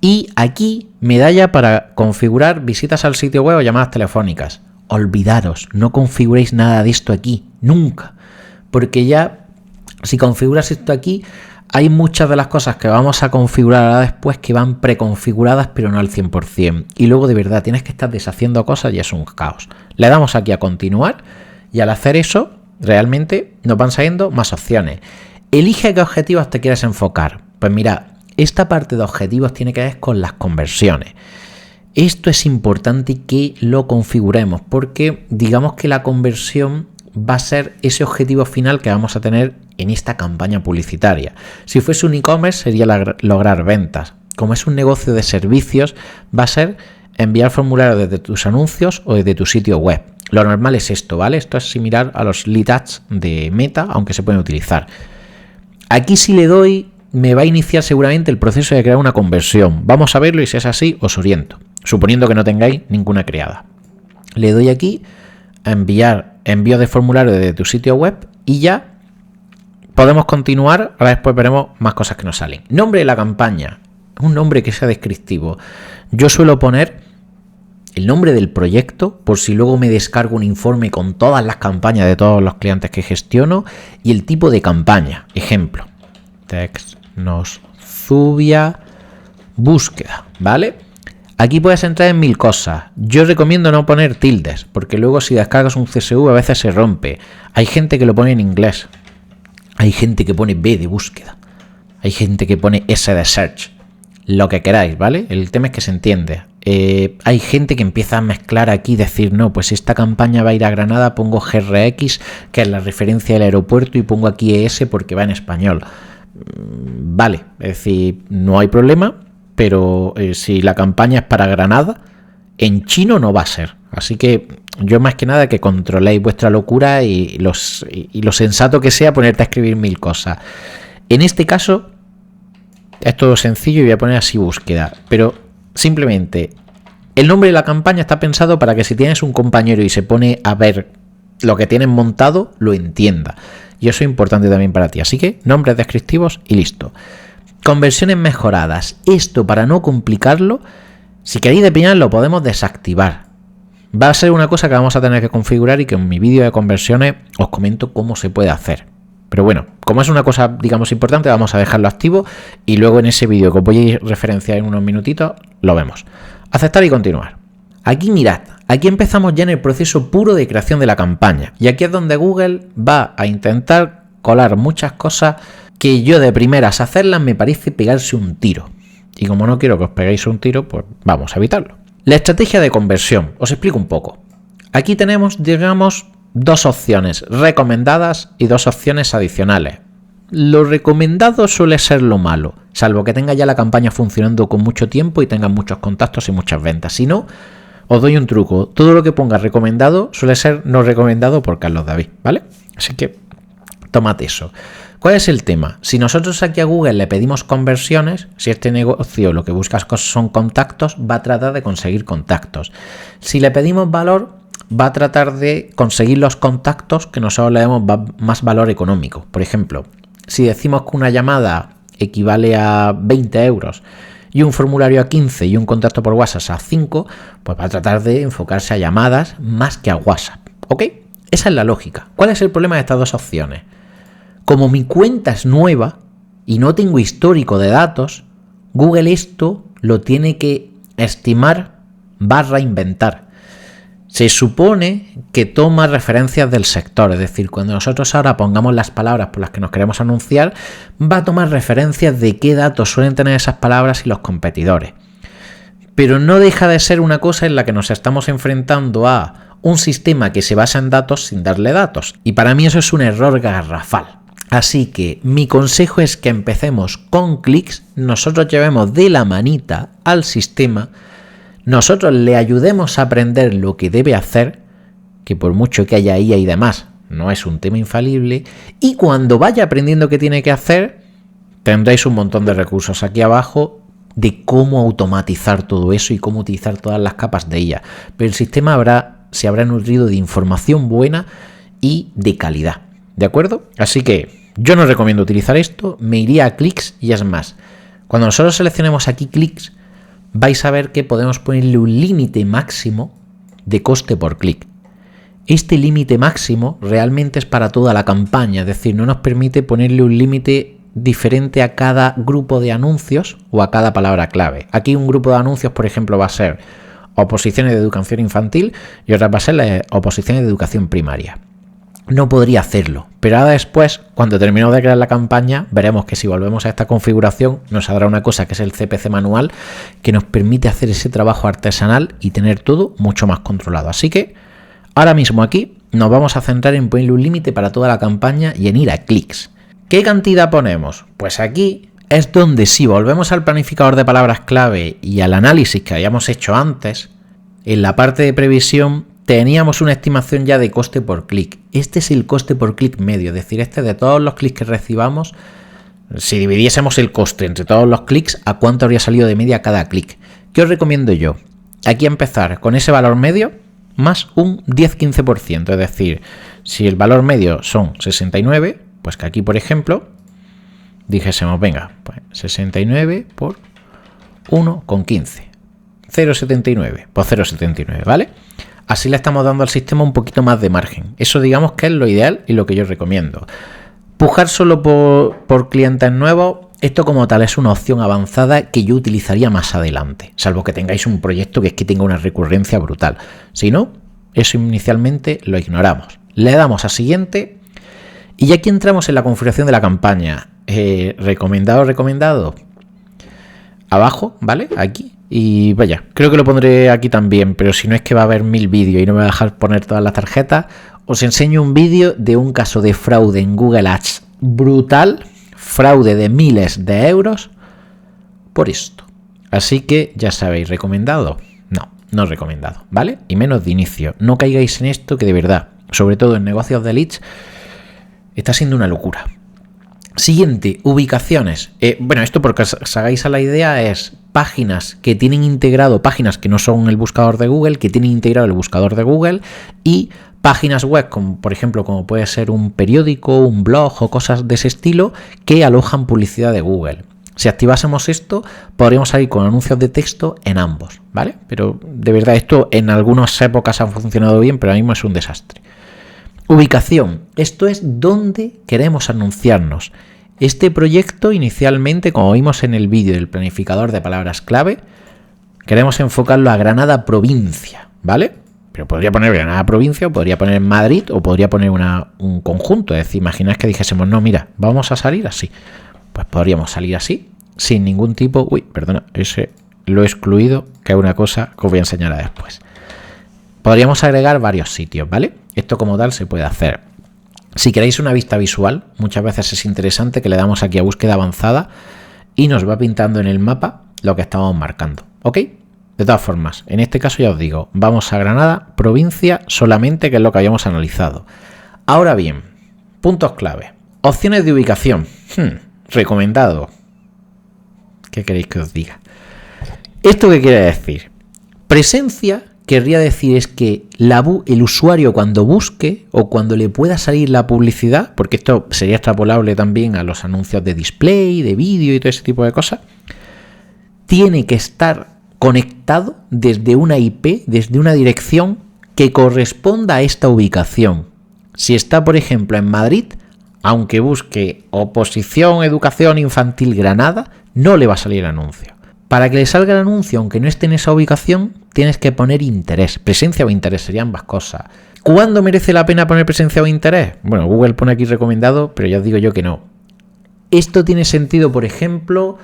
y aquí medalla para configurar visitas al sitio web o llamadas telefónicas. Olvidaros, no configuréis nada de esto aquí, nunca, porque ya si configuras esto aquí hay muchas de las cosas que vamos a configurar ahora después que van preconfiguradas pero no al 100% y luego de verdad tienes que estar deshaciendo cosas y es un caos. Le damos aquí a continuar y al hacer eso realmente nos van saliendo más opciones. Elige qué objetivos te quieres enfocar. Pues mira, esta parte de objetivos tiene que ver con las conversiones. Esto es importante que lo configuremos porque digamos que la conversión va a ser ese objetivo final que vamos a tener en esta campaña publicitaria. Si fuese un e-commerce sería lograr ventas. Como es un negocio de servicios, va a ser enviar formularios desde tus anuncios o desde tu sitio web. Lo normal es esto, ¿vale? Esto es similar a los lead ads de Meta, aunque se pueden utilizar. Aquí si le doy, me va a iniciar seguramente el proceso de crear una conversión. Vamos a verlo y si es así, os oriento. Suponiendo que no tengáis ninguna creada. Le doy aquí a enviar envío de formulario desde tu sitio web y ya podemos continuar. Ahora después veremos más cosas que nos salen. Nombre de la campaña. Un nombre que sea descriptivo. Yo suelo poner el nombre del proyecto, por si luego me descargo un informe con todas las campañas de todos los clientes que gestiono, y el tipo de campaña. Ejemplo, Texnosubia búsqueda, ¿vale? Aquí puedes entrar en 1000 cosas. Yo recomiendo no poner tildes, porque luego si descargas un CSV a veces se rompe. Hay gente que lo pone en inglés. Hay gente que pone B de búsqueda. Hay gente que pone S de search. Lo que queráis, ¿vale? El tema es que se entiende. Hay gente que empieza a mezclar aquí y decir, no, pues si esta campaña va a ir a Granada, pongo GRX, que es la referencia del aeropuerto, y pongo aquí ES porque va en español. Vale, es decir, no hay problema, pero si la campaña es para Granada, en chino no va a ser. Así que yo más que nada que controléis vuestra locura y lo sensato que sea ponerte a escribir 1000 cosas. En este caso es todo sencillo y voy a poner así búsqueda, pero simplemente el nombre de la campaña está pensado para que si tienes un compañero y se pone a ver lo que tienes montado, lo entienda. Y eso es importante también para ti. Así que nombres descriptivos y listo. Conversiones mejoradas. Esto, para no complicarlo, si queréis depinar, lo podemos desactivar. Va a ser una cosa que vamos a tener que configurar y que en mi vídeo de conversiones os comento cómo se puede hacer. Pero bueno, como es una cosa, digamos, importante, vamos a dejarlo activo y luego en ese vídeo que os voy a referenciar en unos minutitos, lo vemos. Aceptar y continuar. Aquí mirad, aquí empezamos ya en el proceso puro de creación de la campaña. Y aquí es donde Google va a intentar colar muchas cosas que yo de primeras hacerlas me parece pegarse un tiro. Y como no quiero que os peguéis un tiro, pues vamos a evitarlo. La estrategia de conversión. Os explico un poco. Aquí tenemos, digamos, dos opciones recomendadas y dos opciones adicionales. Lo recomendado suele ser lo malo, salvo que tenga ya la campaña funcionando con mucho tiempo y tengan muchos contactos y muchas ventas. Si no, os doy un truco. Todo lo que ponga recomendado suele ser no recomendado por Carlos David, ¿vale? Así que tomad eso. ¿Cuál es el tema? Si nosotros aquí a Google le pedimos conversiones, si este negocio lo que buscas son contactos, va a tratar de conseguir contactos. Si le pedimos valor, va a tratar de conseguir los contactos que nosotros le demos más valor económico. Por ejemplo, si decimos que una llamada equivale a 20 euros y un formulario a 15 y un contacto por WhatsApp a 5, pues va a tratar de enfocarse a llamadas más que a WhatsApp. ¿Ok? Esa es la lógica. ¿Cuál es el problema de estas dos opciones? Como mi cuenta es nueva y no tengo histórico de datos, Google esto lo tiene que estimar / inventar. Se supone que toma referencias del sector, es decir, cuando nosotros ahora pongamos las palabras por las que nos queremos anunciar, va a tomar referencias de qué datos suelen tener esas palabras y los competidores. Pero no deja de ser una cosa en la que nos estamos enfrentando a un sistema que se basa en datos sin darle datos. Y para mí eso es un error garrafal. Así que mi consejo es que empecemos con clics, nosotros llevemos de la manita al sistema, nosotros le ayudemos a aprender lo que debe hacer, que por mucho que haya IA y demás, no es un tema infalible, y cuando vaya aprendiendo qué tiene que hacer, tendréis un montón de recursos aquí abajo de cómo automatizar todo eso y cómo utilizar todas las capas de IA. Pero el sistema se habrá nutrido de información buena y de calidad. ¿De acuerdo? Así que yo no recomiendo utilizar esto, me iría a clics y es más. Cuando nosotros seleccionemos aquí clics, vais a ver que podemos ponerle un límite máximo de coste por clic. Este límite máximo realmente es para toda la campaña, es decir, no nos permite ponerle un límite diferente a cada grupo de anuncios o a cada palabra clave. Aquí un grupo de anuncios, por ejemplo, va a ser oposiciones de educación infantil y otra va a ser las oposiciones de educación primaria. No podría hacerlo, pero ahora después, cuando terminemos de crear la campaña, veremos que si volvemos a esta configuración nos saldrá una cosa que es el CPC manual, que nos permite hacer ese trabajo artesanal y tener todo mucho más controlado. Así que ahora mismo aquí nos vamos a centrar en ponerle un límite para toda la campaña y en ir a clics. ¿Qué cantidad ponemos? Pues aquí es donde, si volvemos al planificador de palabras clave y al análisis que habíamos hecho antes, en la parte de previsión teníamos una estimación ya de coste por clic. Este es el coste por clic medio, es decir, este de todos los clics que recibamos, si dividiésemos el coste entre todos los clics, ¿a cuánto habría salido de media cada clic? ¿Qué os recomiendo yo? Aquí empezar con ese valor medio más un 10-15%, es decir, si el valor medio son 69, pues que aquí, por ejemplo, dijésemos, venga, pues 69 por 1,15. 0,79. Pues 0,79, ¿vale? Así le estamos dando al sistema un poquito más de margen. Eso digamos que es lo ideal y lo que yo recomiendo. Pujar solo por clientes nuevos, esto como tal es una opción avanzada que yo utilizaría más adelante, salvo que tengáis un proyecto que es que tenga una recurrencia brutal. Si no, eso inicialmente lo ignoramos. Le damos a siguiente y aquí entramos en la configuración de la campaña. Recomendado. Abajo, ¿vale? Aquí. Y vaya, creo que lo pondré aquí también, pero si no es que va a haber 1000 vídeos y no me va a dejar poner todas las tarjetas, os enseño un vídeo de un caso de fraude en Google Ads brutal, fraude de miles de euros por esto. Así que ya sabéis, ¿recomendado? No recomendado, ¿vale? Y menos de inicio. No caigáis en esto que de verdad, sobre todo en negocios de leads, está siendo una locura. Siguiente, ubicaciones. Bueno, esto porque os hagáis a la idea es páginas que tienen integrado, páginas que no son el buscador de Google, que tienen integrado el buscador de Google y páginas web, como por ejemplo, como puede ser un periódico, un blog o cosas de ese estilo que alojan publicidad de Google. Si activásemos esto, podríamos salir con anuncios de texto en ambos, ¿vale? Pero de verdad esto en algunas épocas ha funcionado bien, pero ahora mismo es un desastre. Ubicación. Esto es donde queremos anunciarnos. Este proyecto inicialmente, como vimos en el vídeo del planificador de palabras clave, queremos enfocarlo a Granada provincia, ¿vale? Pero podría poner Granada provincia, o podría poner Madrid, o podría poner un conjunto. Es decir, imaginad que dijésemos, no, mira, vamos a salir así. Pues podríamos salir así, sin ningún tipo... Uy, perdona, ese lo he excluido, que es una cosa que os voy a enseñar después. Podríamos agregar varios sitios, ¿vale? Esto como tal se puede hacer. Si queréis una vista visual, muchas veces es interesante que le damos aquí a búsqueda avanzada y nos va pintando en el mapa lo que estamos marcando, ¿ok? De todas formas, en este caso ya os digo, vamos a Granada, provincia solamente, que es lo que habíamos analizado. Ahora bien, puntos clave. Opciones de ubicación. Recomendado. ¿Qué queréis que os diga? ¿Esto qué quiere decir? Presencia querría decir es que el usuario cuando busque o cuando le pueda salir la publicidad, porque esto sería extrapolable también a los anuncios de display, de vídeo y todo ese tipo de cosas, tiene que estar conectado desde una IP, desde una dirección que corresponda a esta ubicación. Si está, por ejemplo, en Madrid, aunque busque oposición, educación infantil Granada, no le va a salir el anuncio. Para que le salga el anuncio, aunque no esté en esa ubicación, tienes que poner interés. Presencia o interés serían ambas cosas. ¿Cuándo merece la pena poner presencia o interés? Bueno, Google pone aquí recomendado, pero ya os digo yo que no. Esto tiene sentido, por ejemplo,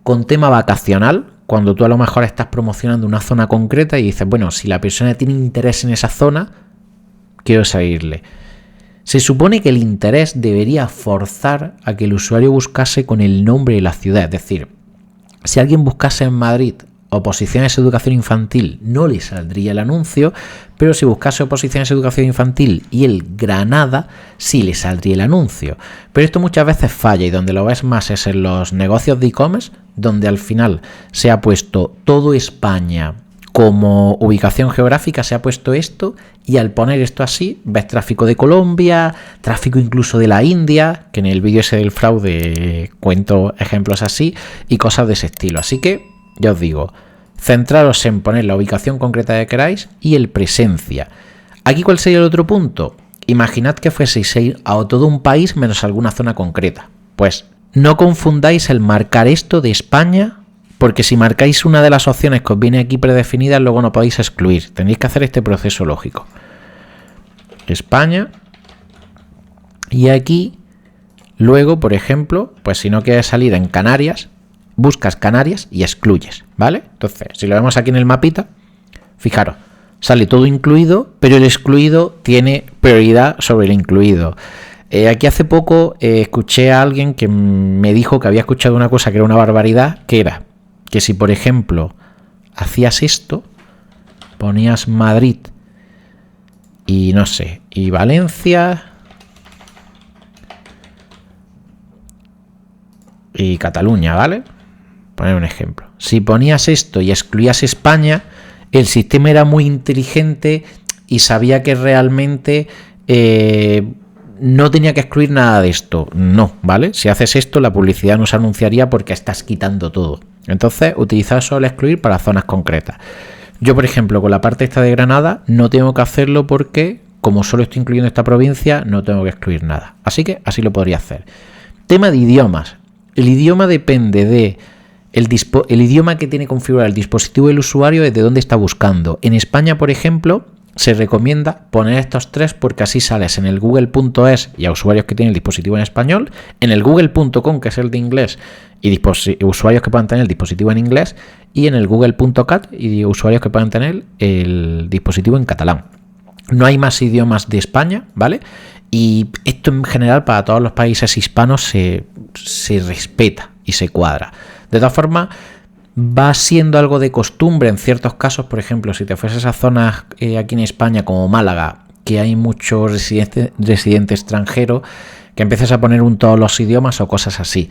con tema vacacional, cuando tú a lo mejor estás promocionando una zona concreta y dices, bueno, si la persona tiene interés en esa zona, quiero seguirle. Se supone que el interés debería forzar a que el usuario buscase con el nombre de la ciudad, es decir, si alguien buscase en Madrid oposiciones educación infantil, no le saldría el anuncio, pero si buscase oposiciones educación infantil y el Granada, sí le saldría el anuncio. Pero esto muchas veces falla y donde lo ves más es en los negocios de e-commerce, donde al final se ha puesto todo España como ubicación geográfica, se ha puesto esto y al poner esto así ves tráfico de Colombia, tráfico incluso de la India, que en el vídeo ese del fraude cuento ejemplos así y cosas de ese estilo. Así que ya os digo, centraros en poner la ubicación concreta que queráis y el presencia. Aquí, ¿cuál sería el otro punto? Imaginad que fueseis a ir a todo un país menos alguna zona concreta. Pues no confundáis el marcar esto de España, porque si marcáis una de las opciones que os viene aquí predefinidas, luego no podéis excluir. Tenéis que hacer este proceso lógico. España. Y aquí, luego, por ejemplo, pues si no quieres salir en Canarias, buscas Canarias y excluyes, ¿vale? Entonces, si lo vemos aquí en el mapita, fijaros, sale todo incluido, pero el excluido tiene prioridad sobre el incluido. Aquí hace poco escuché a alguien que me dijo que había escuchado una cosa que era una barbaridad, que era que si, por ejemplo, hacías esto, ponías Madrid y no sé, y Valencia y Cataluña, ¿vale? Poner un ejemplo. Si ponías esto y excluías España, el sistema era muy inteligente y sabía que realmente no tenía que excluir nada de esto. No, ¿vale? Si haces esto, la publicidad no se anunciaría porque estás quitando todo. Entonces, utilizar solo excluir para zonas concretas. Yo, por ejemplo, con la parte esta de Granada, no tengo que hacerlo porque, como solo estoy incluyendo esta provincia, no tengo que excluir nada. Así que así lo podría hacer. Tema de idiomas. El idioma depende de el idioma que tiene configurado el dispositivo del usuario, desde dónde está buscando. En España, por ejemplo, se recomienda poner estos 3 porque así sales en el google.es y a usuarios que tienen el dispositivo en español, en el google.com, que es el de inglés, y usuarios que puedan tener el dispositivo en inglés, y en el google.cat y usuarios que puedan tener el dispositivo en catalán. No hay más idiomas de España, ¿vale? Y esto en general para todos los países hispanos se respeta y se cuadra. De todas formas, va siendo algo de costumbre en ciertos casos. Por ejemplo, si te fueses a zonas aquí en España como Málaga, que hay mucho residente extranjero, que empieces a poner todos los idiomas o cosas así.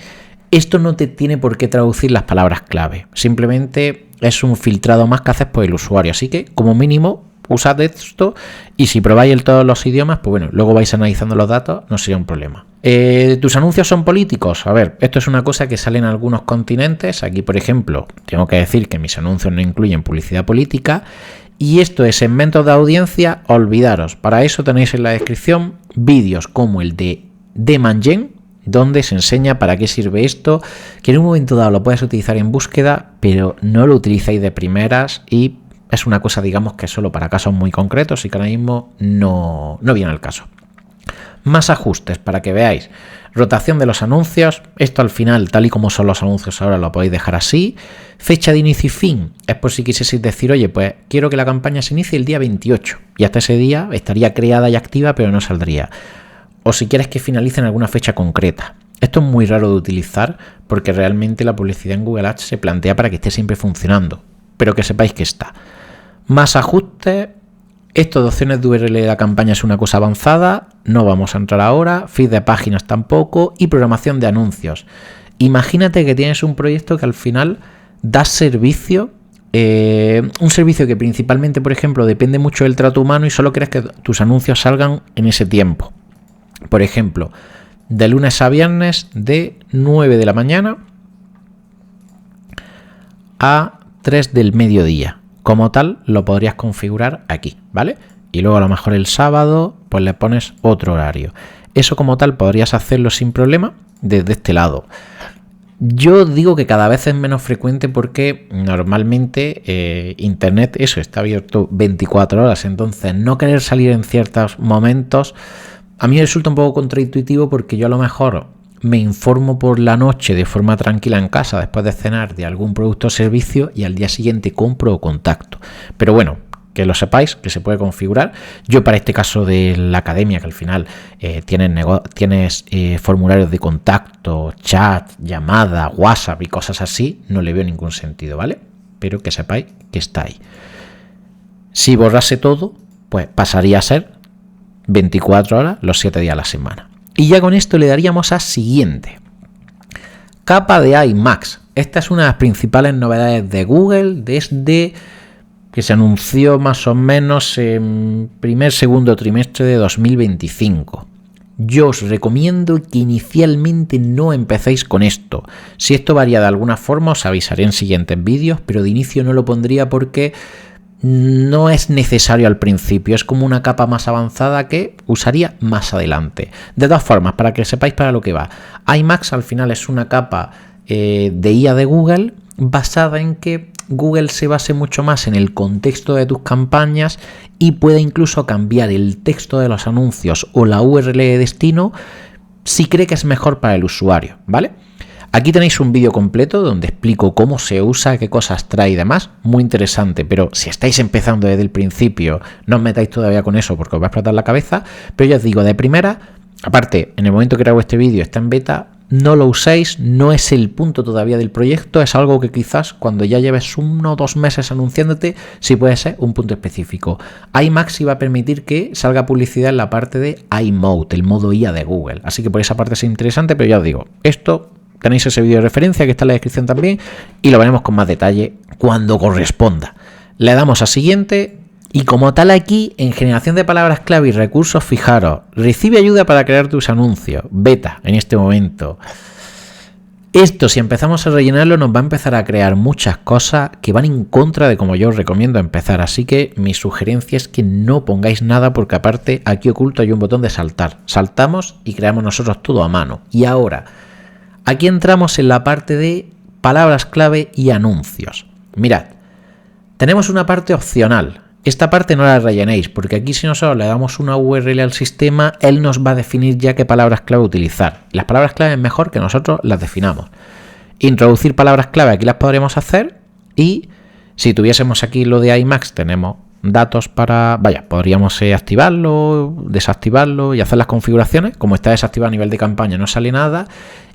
Esto no te tiene por qué traducir las palabras clave, simplemente es un filtrado más que haces por el usuario, así que como mínimo usad esto y si probáis todos los idiomas, pues bueno, luego vais analizando los datos, no sería un problema. ¿Tus anuncios son políticos? A ver, esto es una cosa que sale en algunos continentes. Aquí, por ejemplo, tengo que decir que mis anuncios no incluyen publicidad política. Y esto de segmentos de audiencia, olvidaros. Para eso tenéis en la descripción vídeos como el de Mangen, donde se enseña para qué sirve esto, que en un momento dado lo puedes utilizar en búsqueda, pero no lo utilizáis de primeras y es una cosa, digamos, que es solo para casos muy concretos y que ahora mismo no viene al caso. Más ajustes para que veáis. Rotación de los anuncios. Esto al final, tal y como son los anuncios ahora, lo podéis dejar así. Fecha de inicio y fin. Es por si quisieseis decir, oye, pues quiero que la campaña se inicie el día 28. Y hasta ese día estaría creada y activa, pero no saldría. O si quieres que finalice en alguna fecha concreta. Esto es muy raro de utilizar porque realmente la publicidad en Google Ads se plantea para que esté siempre funcionando. Pero que sepáis que está. Más ajustes. Esto de opciones de URL de la campaña es una cosa avanzada, no vamos a entrar ahora, feed de páginas tampoco y programación de anuncios. Imagínate que tienes un proyecto que al final da servicio, un servicio que principalmente, por ejemplo, depende mucho del trato humano y solo quieres que tus anuncios salgan en ese tiempo. Por ejemplo, de lunes a viernes de 9 de la mañana a 3 del mediodía. Como tal, lo podrías configurar aquí, ¿vale? Y luego a lo mejor el sábado, pues le pones otro horario. Eso como tal podrías hacerlo sin problema desde este lado. Yo digo que cada vez es menos frecuente porque normalmente Internet, eso, está abierto 24 horas. Entonces, no querer salir en ciertos momentos, a mí me resulta un poco contraintuitivo porque yo a lo mejor me informo por la noche de forma tranquila en casa después de cenar de algún producto o servicio y al día siguiente compro o contacto. Pero bueno, que lo sepáis, que se puede configurar. Yo para este caso de la academia, que al final tienes formularios de contacto, chat, llamada, WhatsApp y cosas así, no le veo ningún sentido, ¿vale? Pero que sepáis que está ahí. Si borrase todo, pues pasaría a ser 24 horas los 7 días a la semana. Y ya con esto le daríamos a siguiente. Capa de iMax. Esta es una de las principales novedades de Google desde que se anunció más o menos en segundo trimestre de 2025. Yo os recomiendo que inicialmente no empecéis con esto. Si esto varía de alguna forma os avisaré en siguientes vídeos, pero de inicio no lo pondría porque no es necesario al principio, es como una capa más avanzada que usaría más adelante. De todas formas, para que sepáis para lo que va, iMax al final es una capa de IA de Google basada en que Google se base mucho más en el contexto de tus campañas y puede incluso cambiar el texto de los anuncios o la URL de destino si cree que es mejor para el usuario, ¿vale? Aquí tenéis un vídeo completo donde explico cómo se usa, qué cosas trae y demás, muy interesante, pero si estáis empezando desde el principio, no os metáis todavía con eso porque os va a explotar la cabeza, pero ya os digo, de primera, aparte, en el momento que grabo este vídeo está en beta, no lo uséis, no es el punto todavía del proyecto, es algo que quizás cuando ya lleves 1 o 2 meses anunciándote, sí puede ser un punto específico. iMax iba a permitir que salga publicidad en la parte de iMode, el modo IA de Google, así que por esa parte es interesante, pero ya os digo, esto... Tenéis ese vídeo de referencia que está en la descripción también y lo veremos con más detalle cuando corresponda. Le damos a siguiente y como tal aquí en generación de palabras clave y recursos, fijaros, recibe ayuda para crear tus anuncios, beta en este momento. Esto, si empezamos a rellenarlo, nos va a empezar a crear muchas cosas que van en contra de como yo os recomiendo empezar. Así que mi sugerencia es que no pongáis nada, porque aparte aquí oculto hay un botón de saltar. Saltamos y creamos nosotros todo a mano. Y ahora, aquí entramos en la parte de palabras clave y anuncios. Mirad, tenemos una parte opcional. Esta parte no la rellenéis, porque aquí si nosotros le damos una URL al sistema, él nos va a definir ya qué palabras clave utilizar. Las palabras clave es mejor que nosotros las definamos. Introducir palabras clave aquí las podremos hacer, y si tuviésemos aquí lo de iMax, tenemos datos para... podríamos activarlo, desactivarlo y hacer las configuraciones. Como está desactivado a nivel de campaña no sale nada.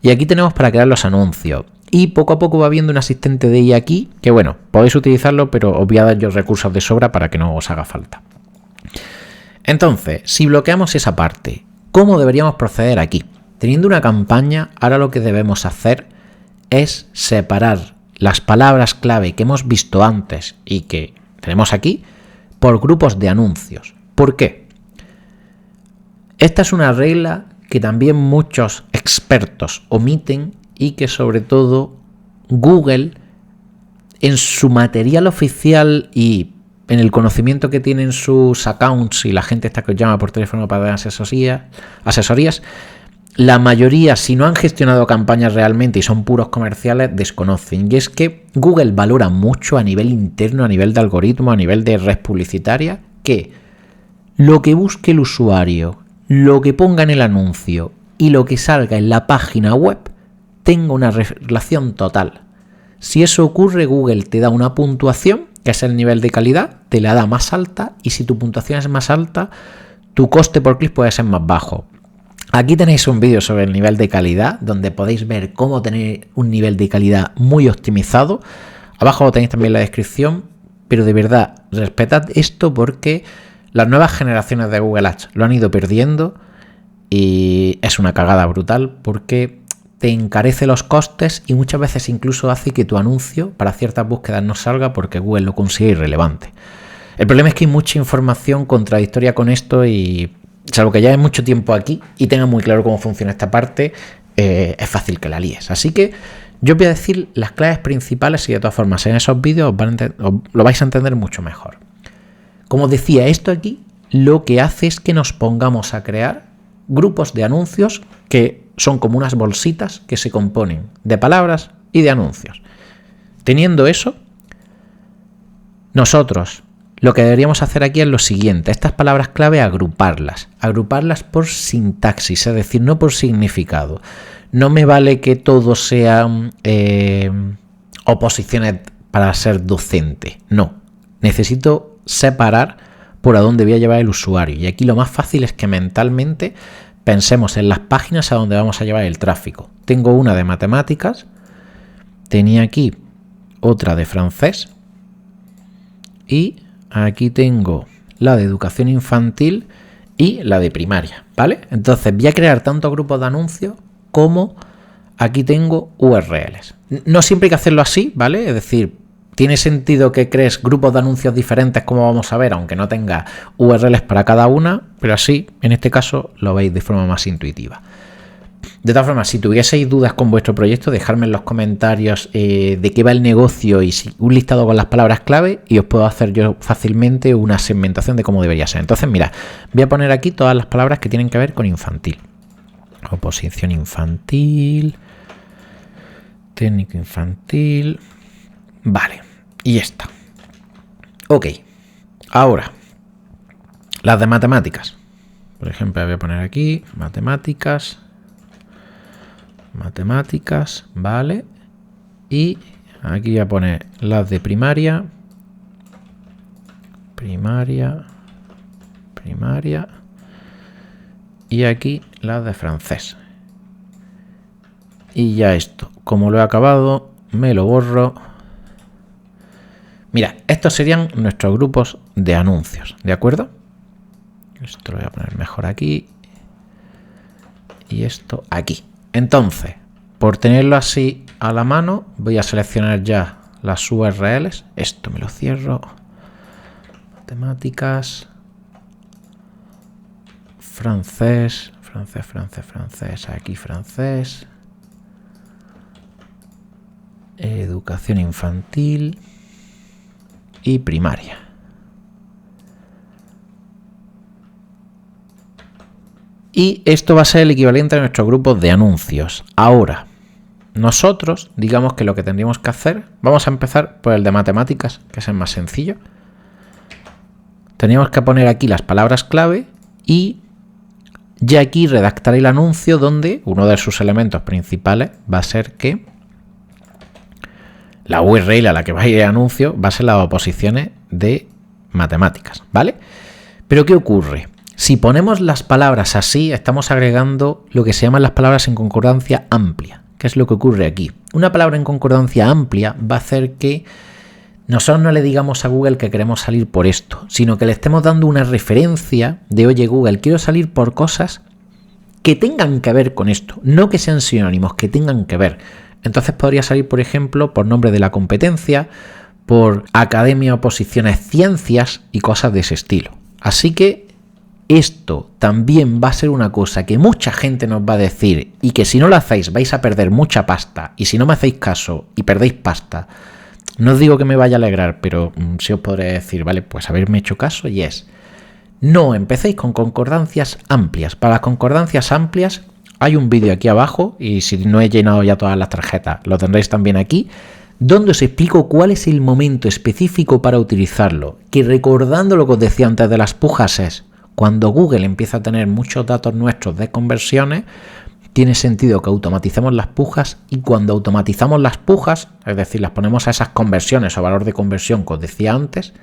Y aquí tenemos para crear los anuncios. Y poco a poco va viendo un asistente de IA aquí, que bueno, podéis utilizarlo, pero os voy a dar yo recursos de sobra para que no os haga falta. Entonces, si bloqueamos esa parte, ¿cómo deberíamos proceder aquí? Teniendo una campaña, ahora lo que debemos hacer es separar las palabras clave que hemos visto antes y que tenemos aquí por grupos de anuncios. ¿Por qué? Esta es una regla que también muchos expertos omiten, y que sobre todo Google, en su material oficial y en el conocimiento que tienen sus accounts y la gente esta que os llama por teléfono para dar asesorías, la mayoría, si no han gestionado campañas realmente y son puros comerciales, desconocen. Y es que Google valora mucho a nivel interno, a nivel de algoritmo, a nivel de red publicitaria, que lo que busque el usuario, lo que ponga en el anuncio y lo que salga en la página web tenga una relación total. Si eso ocurre, Google te da una puntuación, que es el nivel de calidad, te la da más alta, y si tu puntuación es más alta, tu coste por clic puede ser más bajo. Aquí tenéis un vídeo sobre el nivel de calidad, donde podéis ver cómo tener un nivel de calidad muy optimizado. Abajo lo tenéis también en la descripción, pero de verdad, respetad esto, porque las nuevas generaciones de Google Ads lo han ido perdiendo y es una cagada brutal, porque te encarece los costes y muchas veces incluso hace que tu anuncio para ciertas búsquedas no salga porque Google lo considera irrelevante. El problema es que hay mucha información contradictoria con esto, y salvo que lleves mucho tiempo aquí y tengas muy claro cómo funciona esta parte, es fácil que la líes. Así que yo os voy a decir las claves principales, y de todas formas en esos vídeos lo vais a entender mucho mejor. Como os decía, esto aquí lo que hace es que nos pongamos a crear grupos de anuncios que son como unas bolsitas que se componen de palabras y de anuncios. Teniendo eso, nosotros lo que deberíamos hacer aquí es lo siguiente: estas palabras clave agruparlas por sintaxis, es decir, no por significado. No me vale que todos sean oposiciones para ser docente, no. Necesito separar por a dónde voy a llevar el usuario, y aquí lo más fácil es que mentalmente pensemos en las páginas a donde vamos a llevar el tráfico. Tengo una de matemáticas, tenía aquí otra de francés, y aquí tengo la de educación infantil y la de primaria, ¿vale? Entonces voy a crear tanto grupos de anuncios como aquí tengo URLs. No siempre hay que hacerlo así, ¿vale? Es decir, tiene sentido que crees grupos de anuncios diferentes, como vamos a ver, aunque no tenga URLs para cada una, pero así, en este caso, lo veis de forma más intuitiva. De todas formas, si tuvieseis dudas con vuestro proyecto, dejadme en los comentarios de qué va el negocio y un listado con las palabras clave, y os puedo hacer yo fácilmente una segmentación de cómo debería ser. Entonces, mira, voy a poner aquí todas las palabras que tienen que ver con infantil. Oposición infantil, técnico infantil, vale, y esta. Ok, ahora, las de matemáticas. Por ejemplo, voy a poner aquí matemáticas, vale, y aquí voy a poner las de primaria, y aquí las de francés. Y ya esto, como lo he acabado, me lo borro. Mira, estos serían nuestros grupos de anuncios, ¿de acuerdo? Esto lo voy a poner mejor aquí y esto aquí. Entonces, por tenerlo así a la mano, voy a seleccionar ya las URLs. Esto me lo cierro. Matemáticas, francés, aquí francés, educación infantil y primaria. Y esto va a ser el equivalente a nuestros grupos de anuncios. Ahora, nosotros, digamos que lo que tendríamos que hacer, vamos a empezar por el de matemáticas, que es el más sencillo. Teníamos que poner aquí las palabras clave y ya aquí redactar el anuncio donde uno de sus elementos principales va a ser que la URL a la que va a ir el anuncio va a ser las oposiciones de matemáticas, ¿vale? Pero ¿qué ocurre? Si ponemos las palabras así, estamos agregando lo que se llaman las palabras en concordancia amplia. ¿Qué es lo que ocurre aquí? Una palabra en concordancia amplia va a hacer que nosotros no le digamos a Google que queremos salir por esto, sino que le estemos dando una referencia de, oye Google, quiero salir por cosas que tengan que ver con esto, no que sean sinónimos, que tengan que ver. Entonces podría salir, por ejemplo, por nombre de la competencia, por academia, oposiciones, ciencias y cosas de ese estilo. Así que esto también va a ser una cosa que mucha gente nos va a decir y que si no lo hacéis vais a perder mucha pasta, y si no me hacéis caso y perdéis pasta, no os digo que me vaya a alegrar, pero sí os podré decir, vale, pues haberme hecho caso, y es, no empecéis con concordancias amplias. Para las concordancias amplias hay un vídeo aquí abajo, y si no he llenado ya todas las tarjetas, lo tendréis también aquí, donde os explico cuál es el momento específico para utilizarlo, que recordando lo que os decía antes de las pujas es, cuando Google empieza a tener muchos datos nuestros de conversiones, tiene sentido que automaticemos las pujas, y cuando automatizamos las pujas, es decir, las ponemos a esas conversiones o valor de conversión que os decía antes,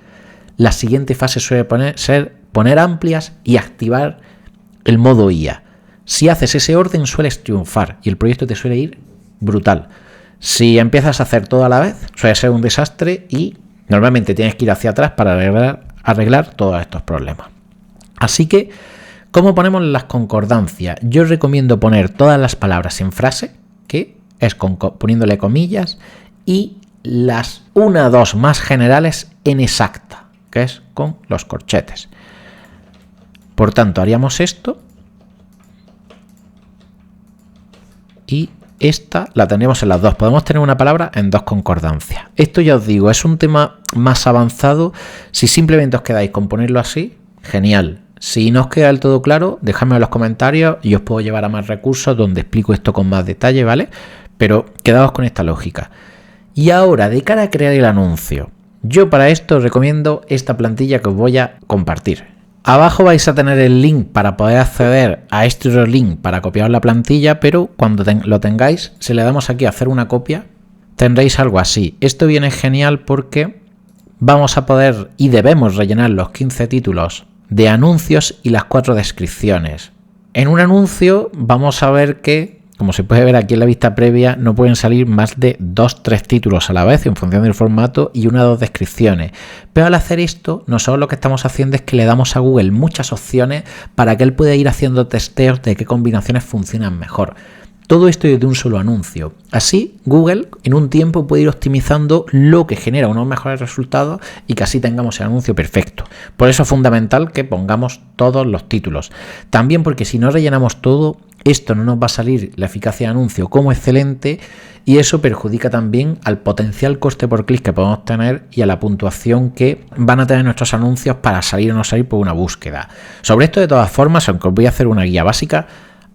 la siguiente fase suele ser poner amplias y activar el modo IA. Si haces ese orden sueles triunfar y el proyecto te suele ir brutal. Si empiezas a hacer todo a la vez, suele ser un desastre y normalmente tienes que ir hacia atrás para arreglar todos estos problemas. Así que, ¿cómo ponemos las concordancias? Yo recomiendo poner todas las palabras en frase, que es poniéndole comillas, y las 1 o 2 más generales en exacta, que es con los corchetes. Por tanto, haríamos esto y esta la tendríamos en las dos. Podemos tener una palabra en 2 concordancias. Esto ya os digo, es un tema más avanzado. Si simplemente os quedáis con ponerlo así, genial. Si no os queda del todo claro, dejadme en los comentarios y os puedo llevar a más recursos donde explico esto con más detalle, ¿vale? Pero quedaos con esta lógica. Y ahora, de cara a crear el anuncio, yo para esto os recomiendo esta plantilla que os voy a compartir. Abajo vais a tener el link para poder acceder a este otro link para copiar la plantilla, pero cuando lo tengáis, si le damos aquí a hacer una copia, tendréis algo así. Esto viene genial porque vamos a poder y debemos rellenar los 15 títulos de anuncios y las 4 descripciones. En un anuncio vamos a ver que, como se puede ver aquí en la vista previa, no pueden salir más de 2-3 títulos a la vez en función del formato y 1 o 2 descripciones. Pero al hacer esto, nosotros lo que estamos haciendo es que le damos a Google muchas opciones para que él pueda ir haciendo testeos de qué combinaciones funcionan mejor. Todo esto desde un solo anuncio. Así, Google en un tiempo puede ir optimizando lo que genera unos mejores resultados y que así tengamos el anuncio perfecto. Por eso es fundamental que pongamos todos los títulos. También porque si no rellenamos todo, esto no nos va a salir la eficacia de anuncio como excelente y eso perjudica también al potencial coste por clic que podemos tener y a la puntuación que van a tener nuestros anuncios para salir o no salir por una búsqueda. Sobre esto, de todas formas, aunque os voy a hacer una guía básica,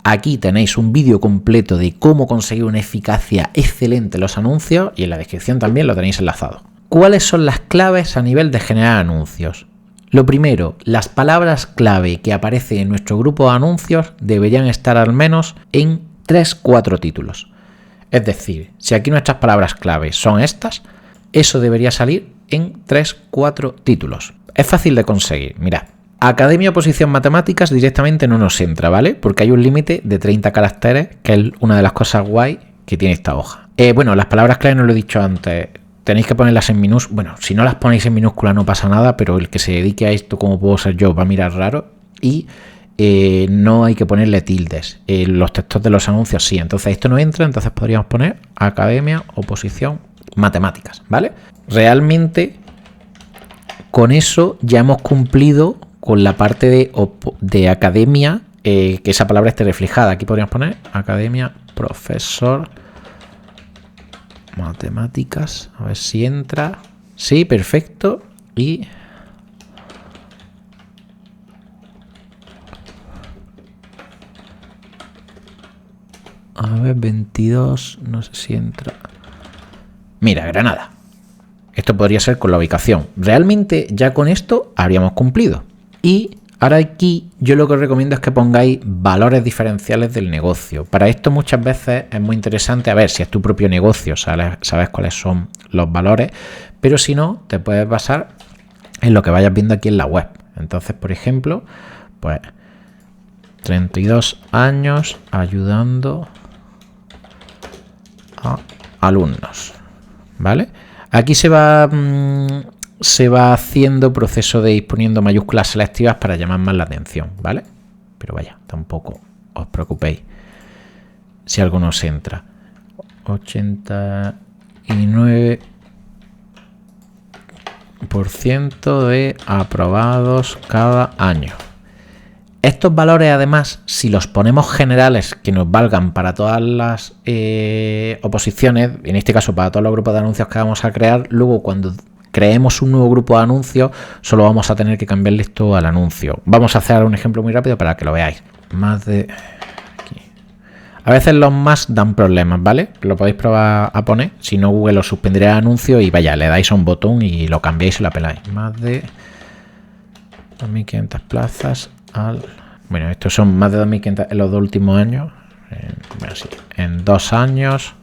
aquí tenéis un vídeo completo de cómo conseguir una eficacia excelente en los anuncios y en la descripción también lo tenéis enlazado. ¿Cuáles son las claves a nivel de generar anuncios? Lo primero, las palabras clave que aparecen en nuestro grupo de anuncios deberían estar al menos en 3-4 títulos. Es decir, si aquí nuestras palabras clave son estas, eso debería salir en 3-4 títulos. Es fácil de conseguir, mirad. Academia Oposición Matemáticas directamente no nos entra, ¿vale? Porque hay un límite de 30 caracteres, que es una de las cosas guay que tiene esta hoja. Bueno, las palabras clave no lo he dicho antes. Tenéis que ponerlas en minúscula. Bueno, si no las ponéis en minúscula no pasa nada, pero el que se dedique a esto, como puedo ser yo, va a mirar raro. Y no hay que ponerle tildes. Los textos de los anuncios sí. Entonces esto no entra, entonces podríamos poner Academia Oposición Matemáticas, ¿vale? Realmente con eso ya hemos cumplido con la parte de academia, que esa palabra esté reflejada. Aquí podríamos poner Academia Profesor Matemáticas, a ver si entra. Sí, perfecto. Y a ver, 22, no sé si entra. Mira, Granada. Esto podría ser con la ubicación. Realmente ya con esto habríamos cumplido. Y ahora aquí yo lo que os recomiendo es que pongáis valores diferenciales del negocio. Para esto muchas veces es muy interesante, a ver si es tu propio negocio, sabes cuáles son los valores, pero si no, te puedes basar en lo que vayas viendo aquí en la web. Entonces, por ejemplo, pues 32 años ayudando a alumnos, ¿vale? Aquí se va haciendo proceso de ir poniendo mayúsculas selectivas para llamar más la atención, ¿vale? Pero vaya, tampoco os preocupéis si algo no se entra. 89% de aprobados cada año. Estos valores, además, si los ponemos generales que nos valgan para todas las oposiciones, en este caso para todos los grupos de anuncios que vamos a crear, luego cuando creemos un nuevo grupo de anuncios, solo vamos a tener que cambiarle esto al anuncio. Vamos a hacer un ejemplo muy rápido para que lo veáis. Más de... Aquí. A veces los más dan problemas, ¿vale? Lo podéis probar a poner. Si no, Google os suspendería el anuncio y vaya, le dais a un botón y lo cambiáis y lo apeláis. Más de 2.500 plazas al... Bueno, estos son más de 2.500 en los 2 últimos años. Bueno, sí, en 2 años.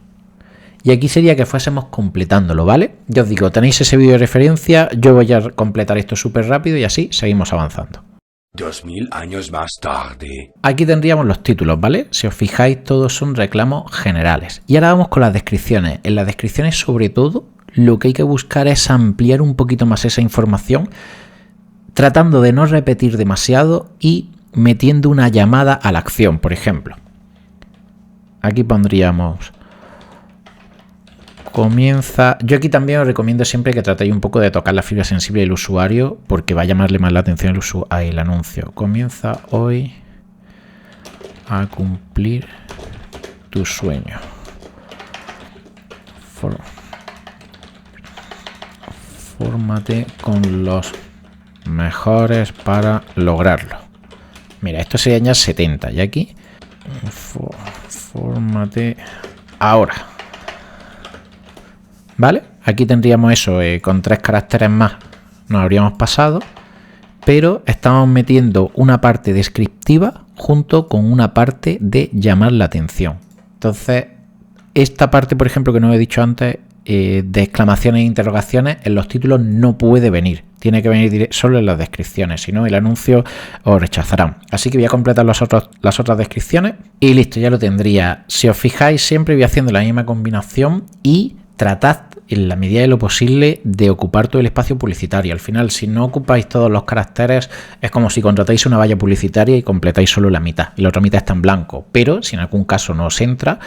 Y aquí sería que fuésemos completándolo, ¿vale? Yo os digo, tenéis ese vídeo de referencia. Yo voy a completar esto súper rápido y así seguimos avanzando. 2000 años más tarde. Aquí tendríamos los títulos, ¿vale? Si os fijáis, todos son reclamos generales. Y ahora vamos con las descripciones. En las descripciones, sobre todo, lo que hay que buscar es ampliar un poquito más esa información, tratando de no repetir demasiado y metiendo una llamada a la acción, por ejemplo. Aquí pondríamos... Comienza... Yo aquí también os recomiendo siempre que tratéis un poco de tocar la fibra sensible del usuario porque va a llamarle más la atención el anuncio. Comienza hoy a cumplir tu sueño. Fórmate con los mejores para lograrlo. Mira, esto sería ya 70 y aquí fórmate ahora. ¿Vale? Aquí tendríamos eso, con 3 caracteres más nos habríamos pasado, pero estamos metiendo una parte descriptiva junto con una parte de llamar la atención. Entonces, esta parte, por ejemplo, que no he dicho antes, de exclamaciones e interrogaciones, en los títulos no puede venir. Tiene que venir solo en las descripciones, si no el anuncio os rechazarán. Así que voy a completar las otras descripciones y listo, ya lo tendría. Si os fijáis, siempre voy haciendo la misma combinación y tratad en la medida de lo posible de ocupar todo el espacio publicitario. Al final, si no ocupáis todos los caracteres, es como si contratáis una valla publicitaria y completáis solo la mitad y la otra mitad está en blanco. Pero si en algún caso no os entra,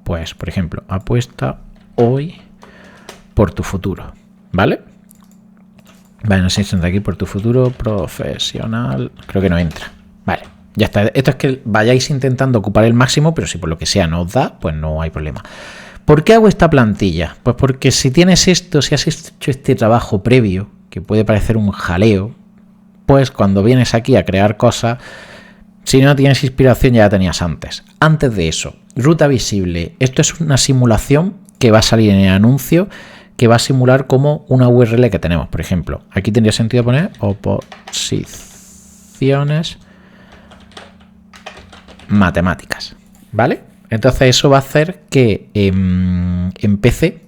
pues por ejemplo, apuesta hoy por tu futuro, ¿vale? Vale, no sé si entra aquí por tu futuro profesional, creo que no entra. Vale, ya está. Esto es que vayáis intentando ocupar el máximo, pero si por lo que sea no os da, pues no hay problema. ¿Por qué hago esta plantilla? Pues porque si tienes esto, si has hecho este trabajo previo, que puede parecer un jaleo, pues cuando vienes aquí a crear cosas, si no tienes inspiración ya la tenías antes. Antes de eso, ruta visible. Esto es una simulación que va a salir en el anuncio, que va a simular como una URL que tenemos. Por ejemplo, aquí tendría sentido poner oposiciones matemáticas, ¿vale? Entonces eso va a hacer que en PC,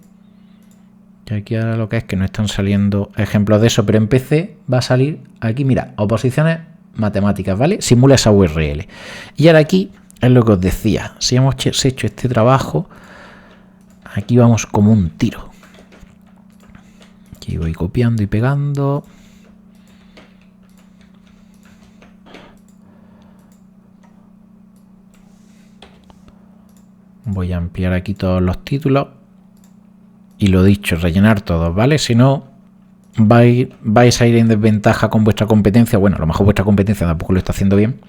que aquí ahora lo que es que no están saliendo ejemplos de eso, pero en PC va a salir aquí, mira, oposiciones matemáticas, ¿vale? Simula esa URL. Y ahora aquí es lo que os decía, si hemos hecho este trabajo, aquí vamos como un tiro. Aquí voy copiando y pegando. Voy a ampliar aquí todos los títulos y lo dicho, rellenar todos, ¿vale? Si no, vais a ir en desventaja con vuestra competencia. Bueno, a lo mejor vuestra competencia tampoco lo está haciendo bien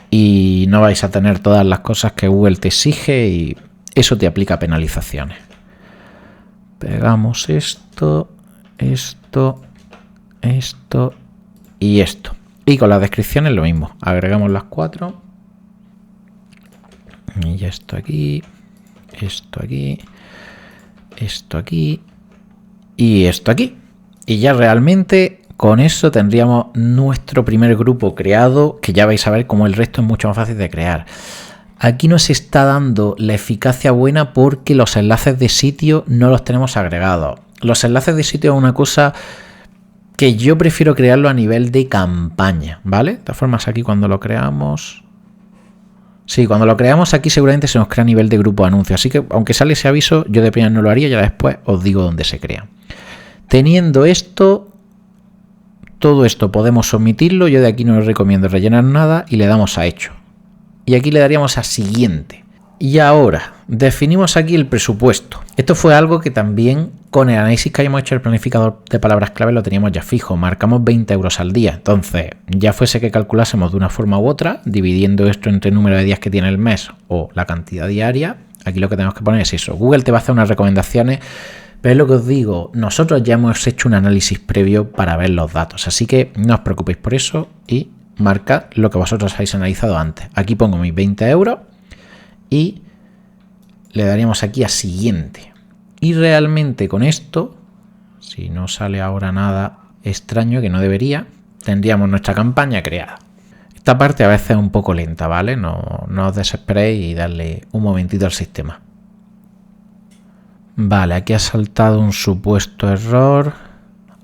y no vais a tener todas las cosas que Google te exige y eso te aplica penalizaciones. Pegamos esto, esto, esto y esto. Y con las descripciones lo mismo. Agregamos las 4. Y esto aquí, esto aquí, esto aquí y esto aquí. Y ya realmente con eso tendríamos nuestro primer grupo creado, que ya vais a ver cómo el resto es mucho más fácil de crear. Aquí nos está dando la eficacia buena porque los enlaces de sitio no los tenemos agregados. Los enlaces de sitio es una cosa que yo prefiero crearlo a nivel de campaña, ¿vale? De todas formas, aquí cuando lo creamos... Sí, cuando lo creamos aquí seguramente se nos crea a nivel de grupo de anuncios. Así que aunque sale ese aviso, yo de primera no lo haría, ya después os digo dónde se crea. Teniendo esto, todo esto podemos omitirlo. Yo de aquí no os recomiendo rellenar nada y le damos a hecho. Y aquí le daríamos a siguiente. Y ahora definimos aquí el presupuesto. Esto fue algo que también con el análisis que hayamos hecho el planificador de palabras clave lo teníamos ya fijo. Marcamos 20 euros al día. Entonces, ya fuese que calculásemos de una forma u otra, dividiendo esto entre el número de días que tiene el mes o la cantidad diaria, aquí lo que tenemos que poner es eso. Google te va a hacer unas recomendaciones, pero es lo que os digo, nosotros ya hemos hecho un análisis previo para ver los datos. Así que no os preocupéis por eso y marcad lo que vosotros habéis analizado antes. Aquí pongo mis 20 euros y le daríamos aquí a siguiente. Y realmente con esto, si no sale ahora nada extraño, que no debería, tendríamos nuestra campaña creada. Esta parte a veces es un poco lenta, ¿vale? No os desesperéis y darle un momentito al sistema. Vale, aquí ha saltado un supuesto error.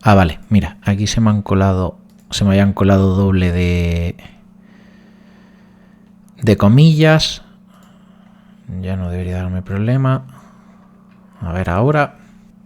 Ah, vale, mira, aquí se me habían colado doble de comillas. Ya no debería darme problema. A ver ahora.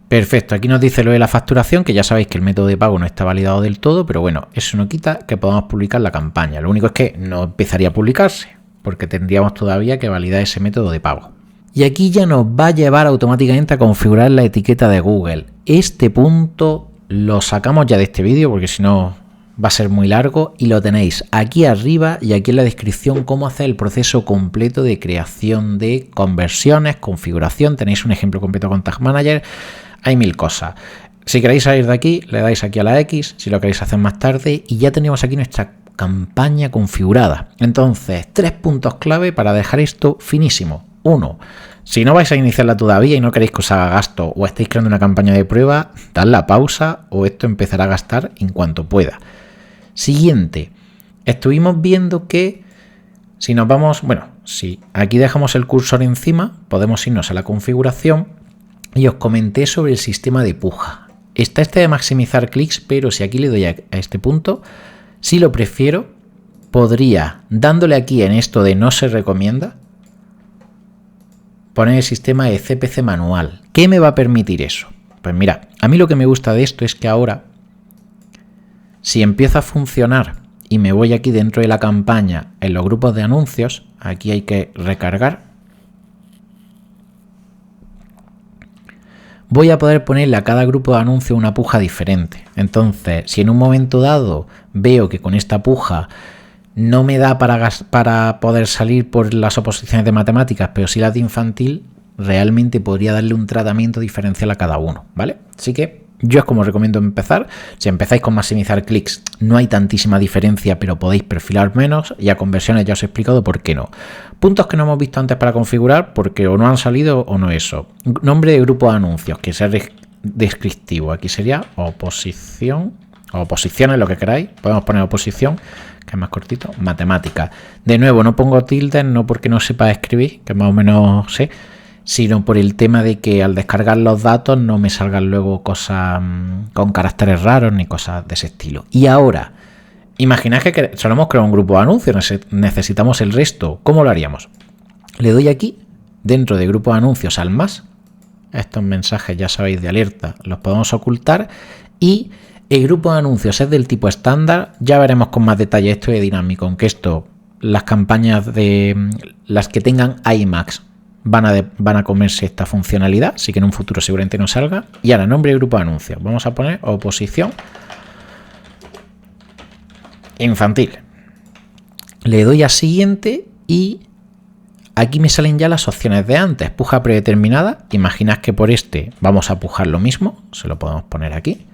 Perfecto, aquí nos dice lo de la facturación, que ya sabéis que el método de pago no está validado del todo, pero bueno, eso no quita que podamos publicar la campaña. Lo único es que no empezaría a publicarse, porque tendríamos todavía que validar ese método de pago. Y aquí ya nos va a llevar automáticamente a configurar la etiqueta de Google. Este punto lo sacamos ya de este vídeo, porque si no va a ser muy largo, y lo tenéis aquí arriba y aquí en la descripción cómo hacer el proceso completo de creación de conversiones, configuración. Tenéis un ejemplo completo con Tag Manager. Hay 1000 cosas. Si queréis salir de aquí, le dais aquí a la X, si lo queréis hacer más tarde, y ya tenemos aquí nuestra campaña configurada. Entonces, 3 puntos clave para dejar esto finísimo. 1. Si no vais a iniciarla todavía y no queréis que os haga gasto o estáis creando una campaña de prueba, dad la pausa o esto empezará a gastar en cuanto pueda. Siguiente, estuvimos viendo que si nos vamos, bueno, si aquí dejamos el cursor encima, podemos irnos a la configuración y os comenté sobre el sistema de puja. Está este de maximizar clics, pero si aquí le doy a este punto, si lo prefiero, podría, dándole aquí en esto de no se recomienda, poner el sistema de CPC manual. ¿Qué me va a permitir eso? Pues mira, a mí lo que me gusta de esto es que ahora, si empieza a funcionar y me voy aquí dentro de la campaña en los grupos de anuncios, aquí hay que recargar, voy a poder ponerle a cada grupo de anuncios una puja diferente. Entonces, si en un momento dado veo que con esta puja no me da para poder salir por las oposiciones de matemáticas, pero sí las de infantil, realmente podría darle un tratamiento diferencial a cada uno, ¿vale? Así que yo es como recomiendo empezar. Si empezáis con maximizar clics, no hay tantísima diferencia, pero podéis perfilar menos, y a conversiones ya os he explicado por qué no. Puntos que no hemos visto antes para configurar, porque o no han salido o no eso. Nombre de grupo de anuncios, que sea descriptivo. Aquí sería oposición, o oposiciones, lo que queráis. Podemos poner oposición, que es más cortito. Matemática. De nuevo, no pongo tildes, no porque no sepa escribir, que más o menos sé, sino por el tema de que al descargar los datos no me salgan luego cosas con caracteres raros ni cosas de ese estilo. Y ahora, imaginad que solo hemos creado un grupo de anuncios, necesitamos el resto. ¿Cómo lo haríamos? Le doy aquí, dentro de grupo de anuncios, al más. Estos mensajes, ya sabéis, de alerta, los podemos ocultar. Y el grupo de anuncios es del tipo estándar. Ya veremos con más detalle esto de dinámico, aunque esto, las campañas de las que tengan IMAX van a comerse esta funcionalidad, así que en un futuro seguramente no salga. Y ahora, nombre de grupo de anuncios. Vamos a poner oposición infantil. Le doy a siguiente y Aquí me salen ya las opciones de antes. Puja predeterminada. Imaginad que por este vamos a pujar lo mismo. Se lo podemos poner aquí.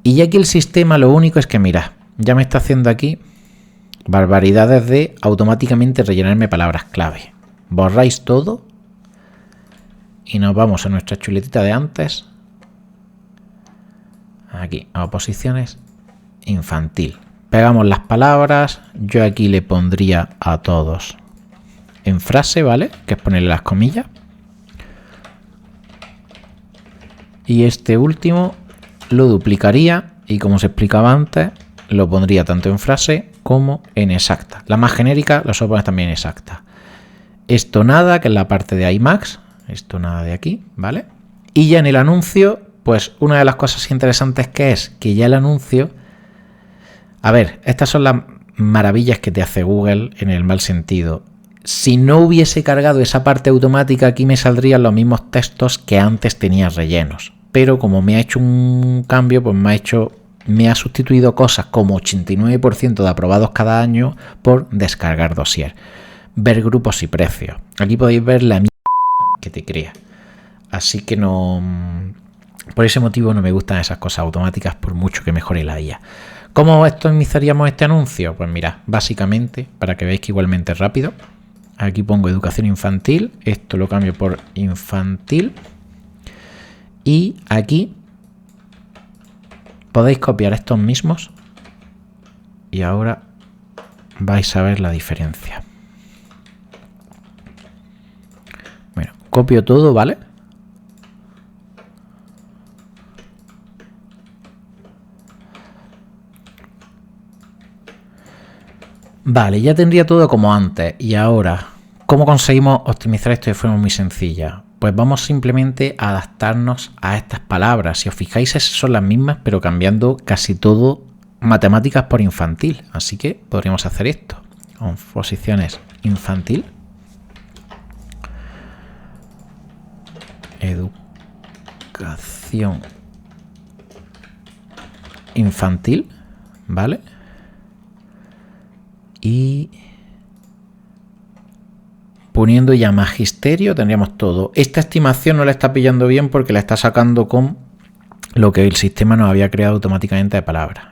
Y ya aquí el sistema lo único es que, mirad, ya me está haciendo aquí barbaridades de automáticamente rellenarme palabras clave. Borráis todo y nos vamos a nuestra chuletita de antes. Aquí, a oposiciones, infantil. Pegamos las palabras. Yo aquí le pondría a todos en frase, ¿vale? Que es ponerle las comillas. Y este último lo duplicaría y, como se explicaba antes, lo pondría tanto en frase como en exacta. La más genérica lo suelo poner también en exacta. Esto nada, que es la parte de iMax. Esto nada de aquí, ¿vale? Y ya en el anuncio, pues una de las cosas interesantes que es que ya el anuncio... A ver, estas son las maravillas que te hace Google en el mal sentido. Si no hubiese cargado esa parte automática, aquí me saldrían los mismos textos que antes tenía rellenos. Pero como me ha hecho un cambio, pues me ha sustituido cosas como 89% de aprobados cada año por descargar dossier. Ver grupos y precios. Aquí podéis ver la mierda que te crea. Así que no... Por ese motivo no me gustan esas cosas automáticas, por mucho que mejore la IA. ¿Cómo optimizaríamos este anuncio? Pues mirad, básicamente, para que veáis que igualmente es rápido. Aquí pongo educación infantil. Esto lo cambio por infantil. Y aquí podéis copiar estos mismos. Y ahora vais a ver la diferencia. Bueno, copio todo, ¿vale? Vale, ya tendría todo como antes. Y ahora, ¿cómo conseguimos optimizar esto de forma muy sencilla? Pues vamos simplemente a adaptarnos a estas palabras. Si os fijáis, son las mismas, pero cambiando casi todo matemáticas por infantil. Así que podríamos hacer esto. Con posiciones infantil. Educación infantil, ¿vale? Y poniendo ya magisterio tendríamos todo. Esta estimación no la está pillando bien porque la está sacando con lo que el sistema nos había creado automáticamente de palabras.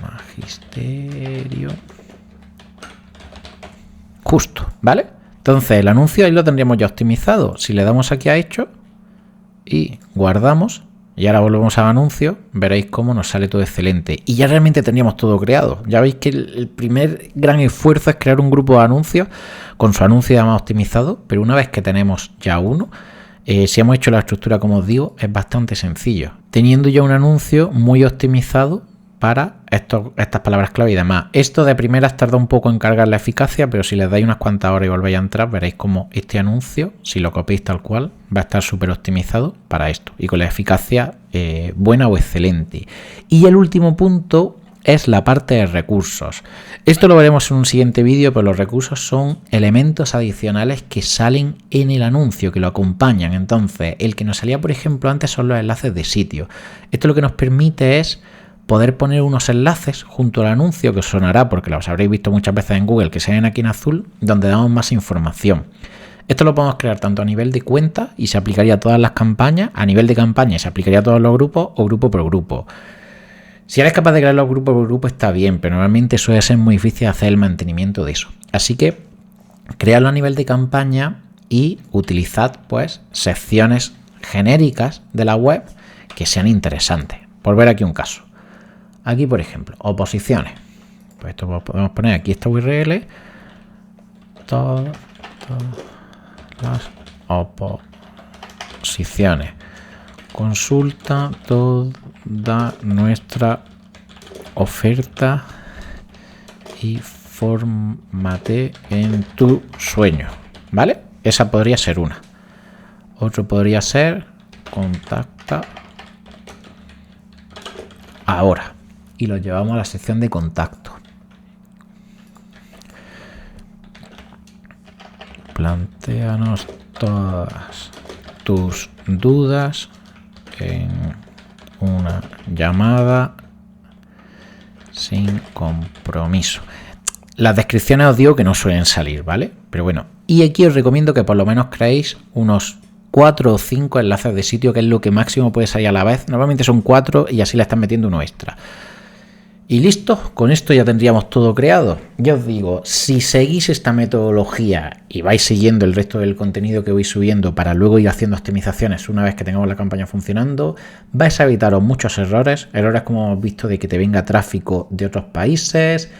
Magisterio. Justo, ¿vale? Entonces el anuncio ahí lo tendríamos ya optimizado. Si le damos aquí a hecho y guardamos y ahora volvemos al anuncio, veréis cómo nos sale todo excelente. Y ya realmente tendríamos todo creado. Ya veis que el primer gran esfuerzo es crear un grupo de anuncios con su anuncio ya más optimizado, pero una vez que tenemos ya uno, si hemos hecho la estructura como os digo, es bastante sencillo. Teniendo ya un anuncio muy optimizado para estas palabras clave y demás. Esto de primeras tarda un poco en cargar la eficacia, pero si les dais unas cuantas horas y volvéis a entrar, veréis cómo este anuncio, si lo copiáis tal cual, va a estar súper optimizado para esto y con la eficacia buena o excelente. Y el último punto es la parte de recursos. Esto lo veremos en un siguiente vídeo, pero los recursos son elementos adicionales que salen en el anuncio, que lo acompañan. Entonces, el que nos salía, por ejemplo, antes son los enlaces de sitio. Esto lo que nos permite es poder poner unos enlaces junto al anuncio, que os sonará porque los habréis visto muchas veces en Google, que se ven aquí en azul, donde damos más información. Esto lo podemos crear tanto a nivel de cuenta y se aplicaría a todas las campañas, a nivel de campaña se aplicaría a todos los grupos o grupo por grupo. Si eres capaz de crearlo grupo por grupo está bien, pero normalmente suele ser muy difícil hacer el mantenimiento de eso. Así que creadlo a nivel de campaña y utilizad pues secciones genéricas de la web que sean interesantes. Por ver aquí un caso. Aquí, por ejemplo, oposiciones. Pues esto podemos poner aquí esta URL. Todas las oposiciones. Consulta toda nuestra oferta y fórmate en tu sueño. ¿Vale? Esa podría ser una. Otro podría ser contacta ahora. Y lo llevamos a la sección de contacto. Plantéanos todas tus dudas en una llamada sin compromiso. Las descripciones os digo que no suelen salir, ¿vale? Pero bueno, y aquí os recomiendo que por lo menos creéis unos 4 o 5 enlaces de sitio, que es lo que máximo puede salir a la vez. Normalmente son 4 y así le están metiendo uno extra. Y listo, con esto ya tendríamos todo creado. Ya os digo, si seguís esta metodología y vais siguiendo el resto del contenido que voy subiendo para luego ir haciendo optimizaciones una vez que tengamos la campaña funcionando, vais a evitaros muchos errores como hemos visto de que te venga tráfico de otros países,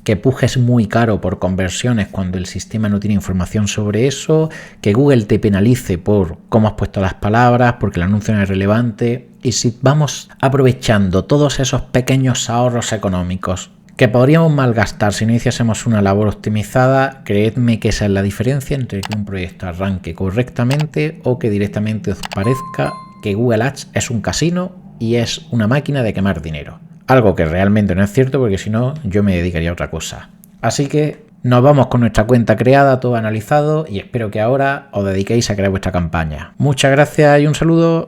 que pujes muy caro por conversiones cuando el sistema no tiene información sobre eso, que Google te penalice por cómo has puesto las palabras, porque el anuncio no es relevante. Y si vamos aprovechando todos esos pequeños ahorros económicos que podríamos malgastar si no hiciésemos una labor optimizada, creedme que esa es la diferencia entre que un proyecto arranque correctamente o que directamente os parezca que Google Ads es un casino y es una máquina de quemar dinero. Algo que realmente no es cierto, porque si no yo me dedicaría a otra cosa. Así que nos vamos con nuestra cuenta creada, todo analizado, y espero que ahora os dediquéis a crear vuestra campaña. Muchas gracias y un saludo.